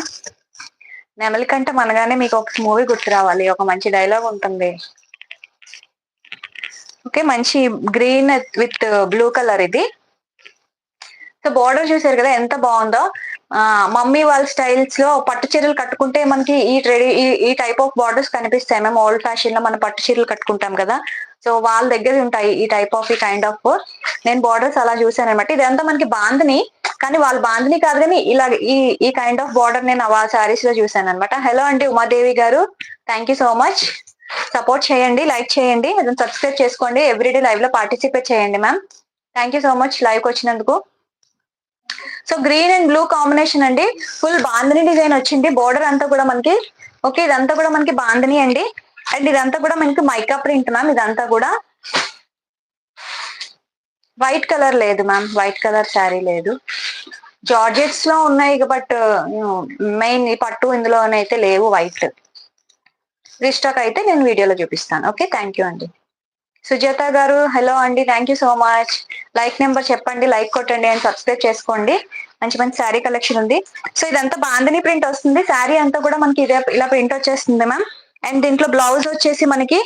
నెమలికంఠం అనగానే మీకు ఒక మూవీ గుర్తు రావాలి, ఒక మంచి డైలాగ్ ఉంటుంది. ఓకే, మంచి గ్రీన్ విత్ బ్లూ కలర్ ఇది. సో బోర్డర్ చూసారు కదా ఎంత బాగుందో. మమ్మీ వాళ్ళ స్టైల్స్ లో పట్టు చీరలు కట్టుకుంటే మనకి ఈ టైప్ ఆఫ్ బార్డర్స్ కనిపిస్తాయి. మేము ఓల్డ్ ఫ్యాషన్ లో మన పట్టు చీరలు కట్టుకుంటాం కదా, సో వాళ్ళ దగ్గర ఉంటాయి ఈ టైప్ ఆఫ్ ఈ కైండ్ ఆఫ్. నేను బార్డర్స్ అలా చూసాను అనమాట. ఇదంతా మనకి బాందని, కానీ వాళ్ళ బాందని కాదు, కానీ ఇలా ఈ కైండ్ ఆఫ్ బార్డర్ నేను ఆ శారీస్ లో చూసాను అనమాట. హలో అండి ఉమాదేవి గారు, thank you so much. Support చేయండి, లైక్ చేయండి, సబ్స్క్రైబ్ చేసుకోండి, ఎవ్రీడే లైవ్ లో పార్టిసిపేట్ చేయండి ma'am. Thank you so much live కి వచ్చినందుకు. So green and blue combination అండి. ఫుల్ బాందని డిజైన్ వచ్చింది. బోర్డర్ అంతా కూడా మనకి. ఓకే, ఇదంతా కూడా మనకి బాందని అండి. అండ్ ఇదంతా కూడా మనకి మైకా ప్రింట్ మ్యామ్. ఇదంతా కూడా వైట్ కలర్ లేదు మ్యామ్, వైట్ కలర్ శారీ లేదు. జార్జెట్స్ లో ఉన్నాయి బట్ మెయిన్ ఈ పట్టు ఇందులోనైతే లేవు వైట్. రీస్టాక్ అయితే నేను వీడియోలో చూపిస్తాను. ఓకే, థ్యాంక్ యూ అండి. సుజాత గారు హలో అండి, thank you so much. Like number చెప్పండి, లైక్ కొట్టండి అండ్ సబ్స్క్రైబ్ చేసుకోండి. మంచి మంచి శారీ కలెక్షన్ ఉంది. సో ఇదంతా బాందని ప్రింట్ వస్తుంది. శారీ అంతా కూడా మనకి ఇదే ఇలా ప్రింట్ వచ్చేస్తుంది మ్యామ్. అండ్ దీంట్లో బ్లౌజ్ వచ్చేసి మనకి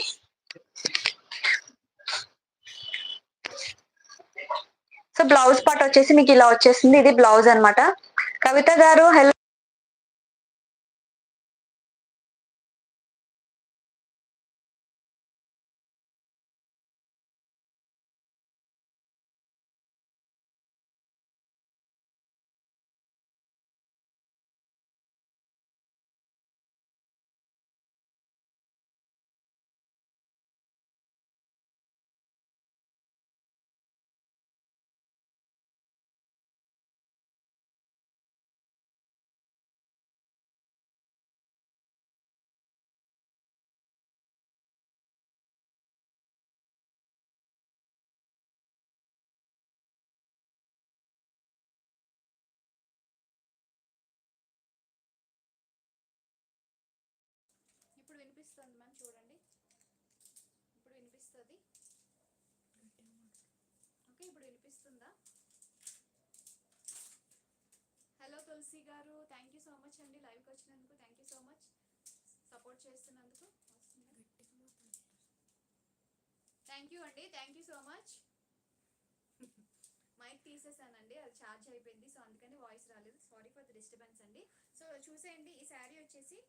సో బ్లౌజ్ పార్ట్ వచ్చేసి మీకు ఇలా వచ్చేస్తుంది. ఇది బ్లౌజ్ అన్నమాట. కవిత గారు హలో. వినిపిస్తుంది మ్యామ్, చూడండి ఇప్పుడు వినిపిస్తుంది. ఓకే, ఇప్పుడు వినిపిస్తుందా? హలో తులసి గారు, థ్యాంక్ యూ సో మచ్ అండి, లైవ్కి వచ్చినందుకు thank you so much, support చేస్తున్నందుకు. థ్యాంక్ యూ అండి, thank you so much. Mike తీసేసానండి, అది ఛార్జ్ అయిపోయింది, సో అందుకని వాయిస్ రాలేదు, సారీ ఫర్ ది డిస్టర్బెన్స్ అండి. సో చూసేయండి, ఈ శారీ వచ్చేసి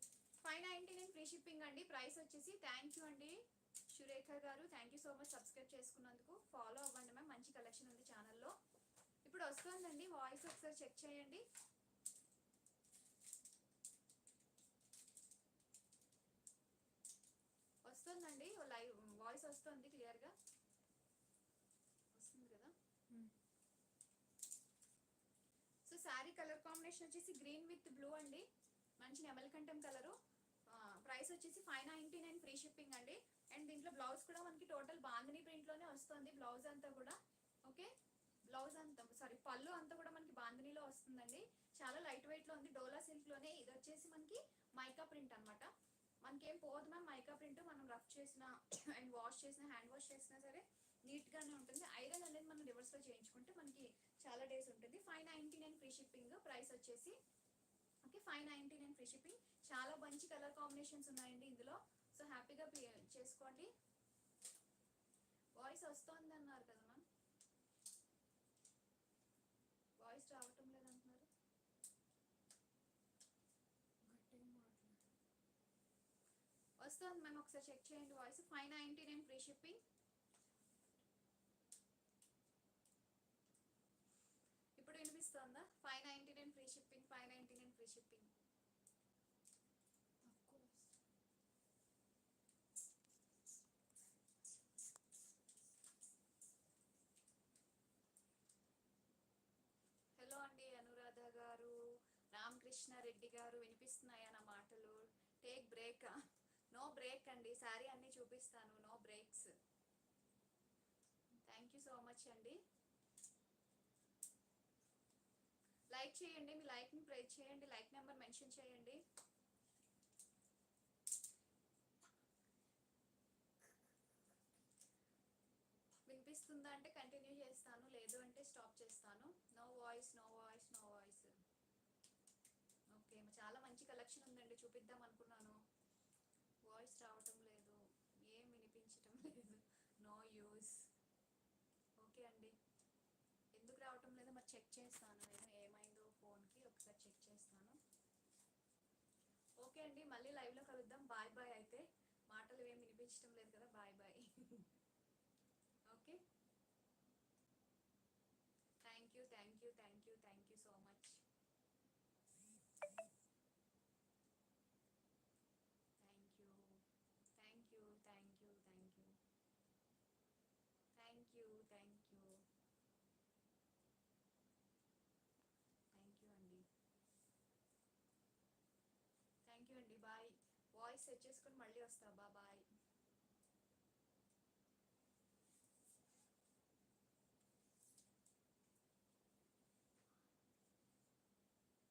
599 ఫ్రీ షిప్పింగ్ అండి. ప్రైస్ వచ్చేసి థ్యాంక్ యూ అండి Surekha garu, thank you so much subscribe చేసుకున్నందుకు. ఫాలో అవ్వండి మ్యామ్, మంచి కలెక్షన్ ఉంది ఛానల్లో. ఇప్పుడు వస్తుందండి వాయిస్, ఒకసారి చెక్ చేయండి. వస్తుందండి లైవ్ వాయిస్ వస్తుంది, క్లియర్గా వస్తుంది కదా. సో శారీ కలర్ కాంబినేషన్ వచ్చేసి గ్రీన్ విత్ బ్లూ అండి, మంచి నెమలికంఠం కలరు. ప్రైస్ వచ్చేసి 599 ఫ్రీ షిప్పింగ్ అండి. అండ్ దీంట్లో బ్లౌజ్ కూడా మనకి టోటల్ బాందిని ప్రింట్ లోనే వస్తుంది, బ్లౌజ్ అంతా కూడా. ఓకే, బ్లౌజ్ అంతా సారీ పళ్ళు అంతా కూడా మనకి బాందినిలో వస్తుందండి. చాలా లైట్ వెయిట్ లో ఉంది, డోలా సిల్క్ లోనే. ఇది వచ్చేసి మనకి మైకా ప్రింట్ అనమాట. మనకేం పోదు మ్యామ్ మైకా ప్రింట్, మనం రఫ్ చేసిన అండ్ వాష్ చేసిన, హ్యాండ్ వాష్ చేసినా సరే నీట్ గానే ఉంటుంది. ఐరన్ అనేది మనం రివర్స్ లో చేయించుకుంటే మనకి చాలా డేస్ ఉంటుంది. 599 ఫ్రీ షిప్పింగ్ ప్రైస్ వచ్చేసి. Okay, 599 free shipping. చాలా మంచి కలర్ కాంబినేషన్స్ ఉన్నాయండి ఇందులో, సో హ్యాపీగా చేసుకోండి. వాయిస్ వస్తుంది అన్నారు కదా మ్యామ్, వాయిస్ రావటం లేదంటున్నారు. వస్తుంది మ్యామ్, ఒకసారి చెక్ చేయండి వాయిస్. 599 free shipping. ఇప్పుడు వినిపిస్తుందా? 599 free shipping, 599 free shipping. Hello అండి అనురాధ గారు, రామకృష్ణ రెడ్డి గారు, వినిపిస్తున్నాయా నా మాటలు? Take break? నో బ్రేక్ అండి, శారీ అన్ని చూపిస్తాను, no breaks. Thank you so much అండి. లైక్ చేయండి, మీ లైక్ ని ప్రేజ్ చేయండి, లైక్ నెంబర్ మెన్షన్ చేయండి. వినిపిస్తుందా అంటే కంటిన్యూ చేస్తాను, లేదు అంటే స్టాప్ చేస్తాను. No voice, no voice, no voice. Okay, చాలా మంచి కలెక్షన్ ఉందండి, చూపిద్దాం అనుకున్నాను, వాయిస్ రావటం లేదు, ఏం వినిపించటం లేదు, నో యూస్. ఓకే అండి, ఎందుకు రావటం లేదో మరి చెక్ చేస్తాను, ఏమైందో ఫోన్కి ఒకసారి చెక్ చేస్తాను. ఓకే అండి, మళ్ళీ లైవ్లో కలుద్దాం. Bye bye. అయితే మాటలు ఏం వినిపించడం లేదు కదా, bye bye. Okay, thank you, thank you, thank you, thank you so much. Thank you, thank you, thank you, thank you, thank you, thank you, thank you అండి, థ్యాంక్ యూ అండి. Bye. Voice set చేసుకొని మళ్ళీ వస్తా, bye.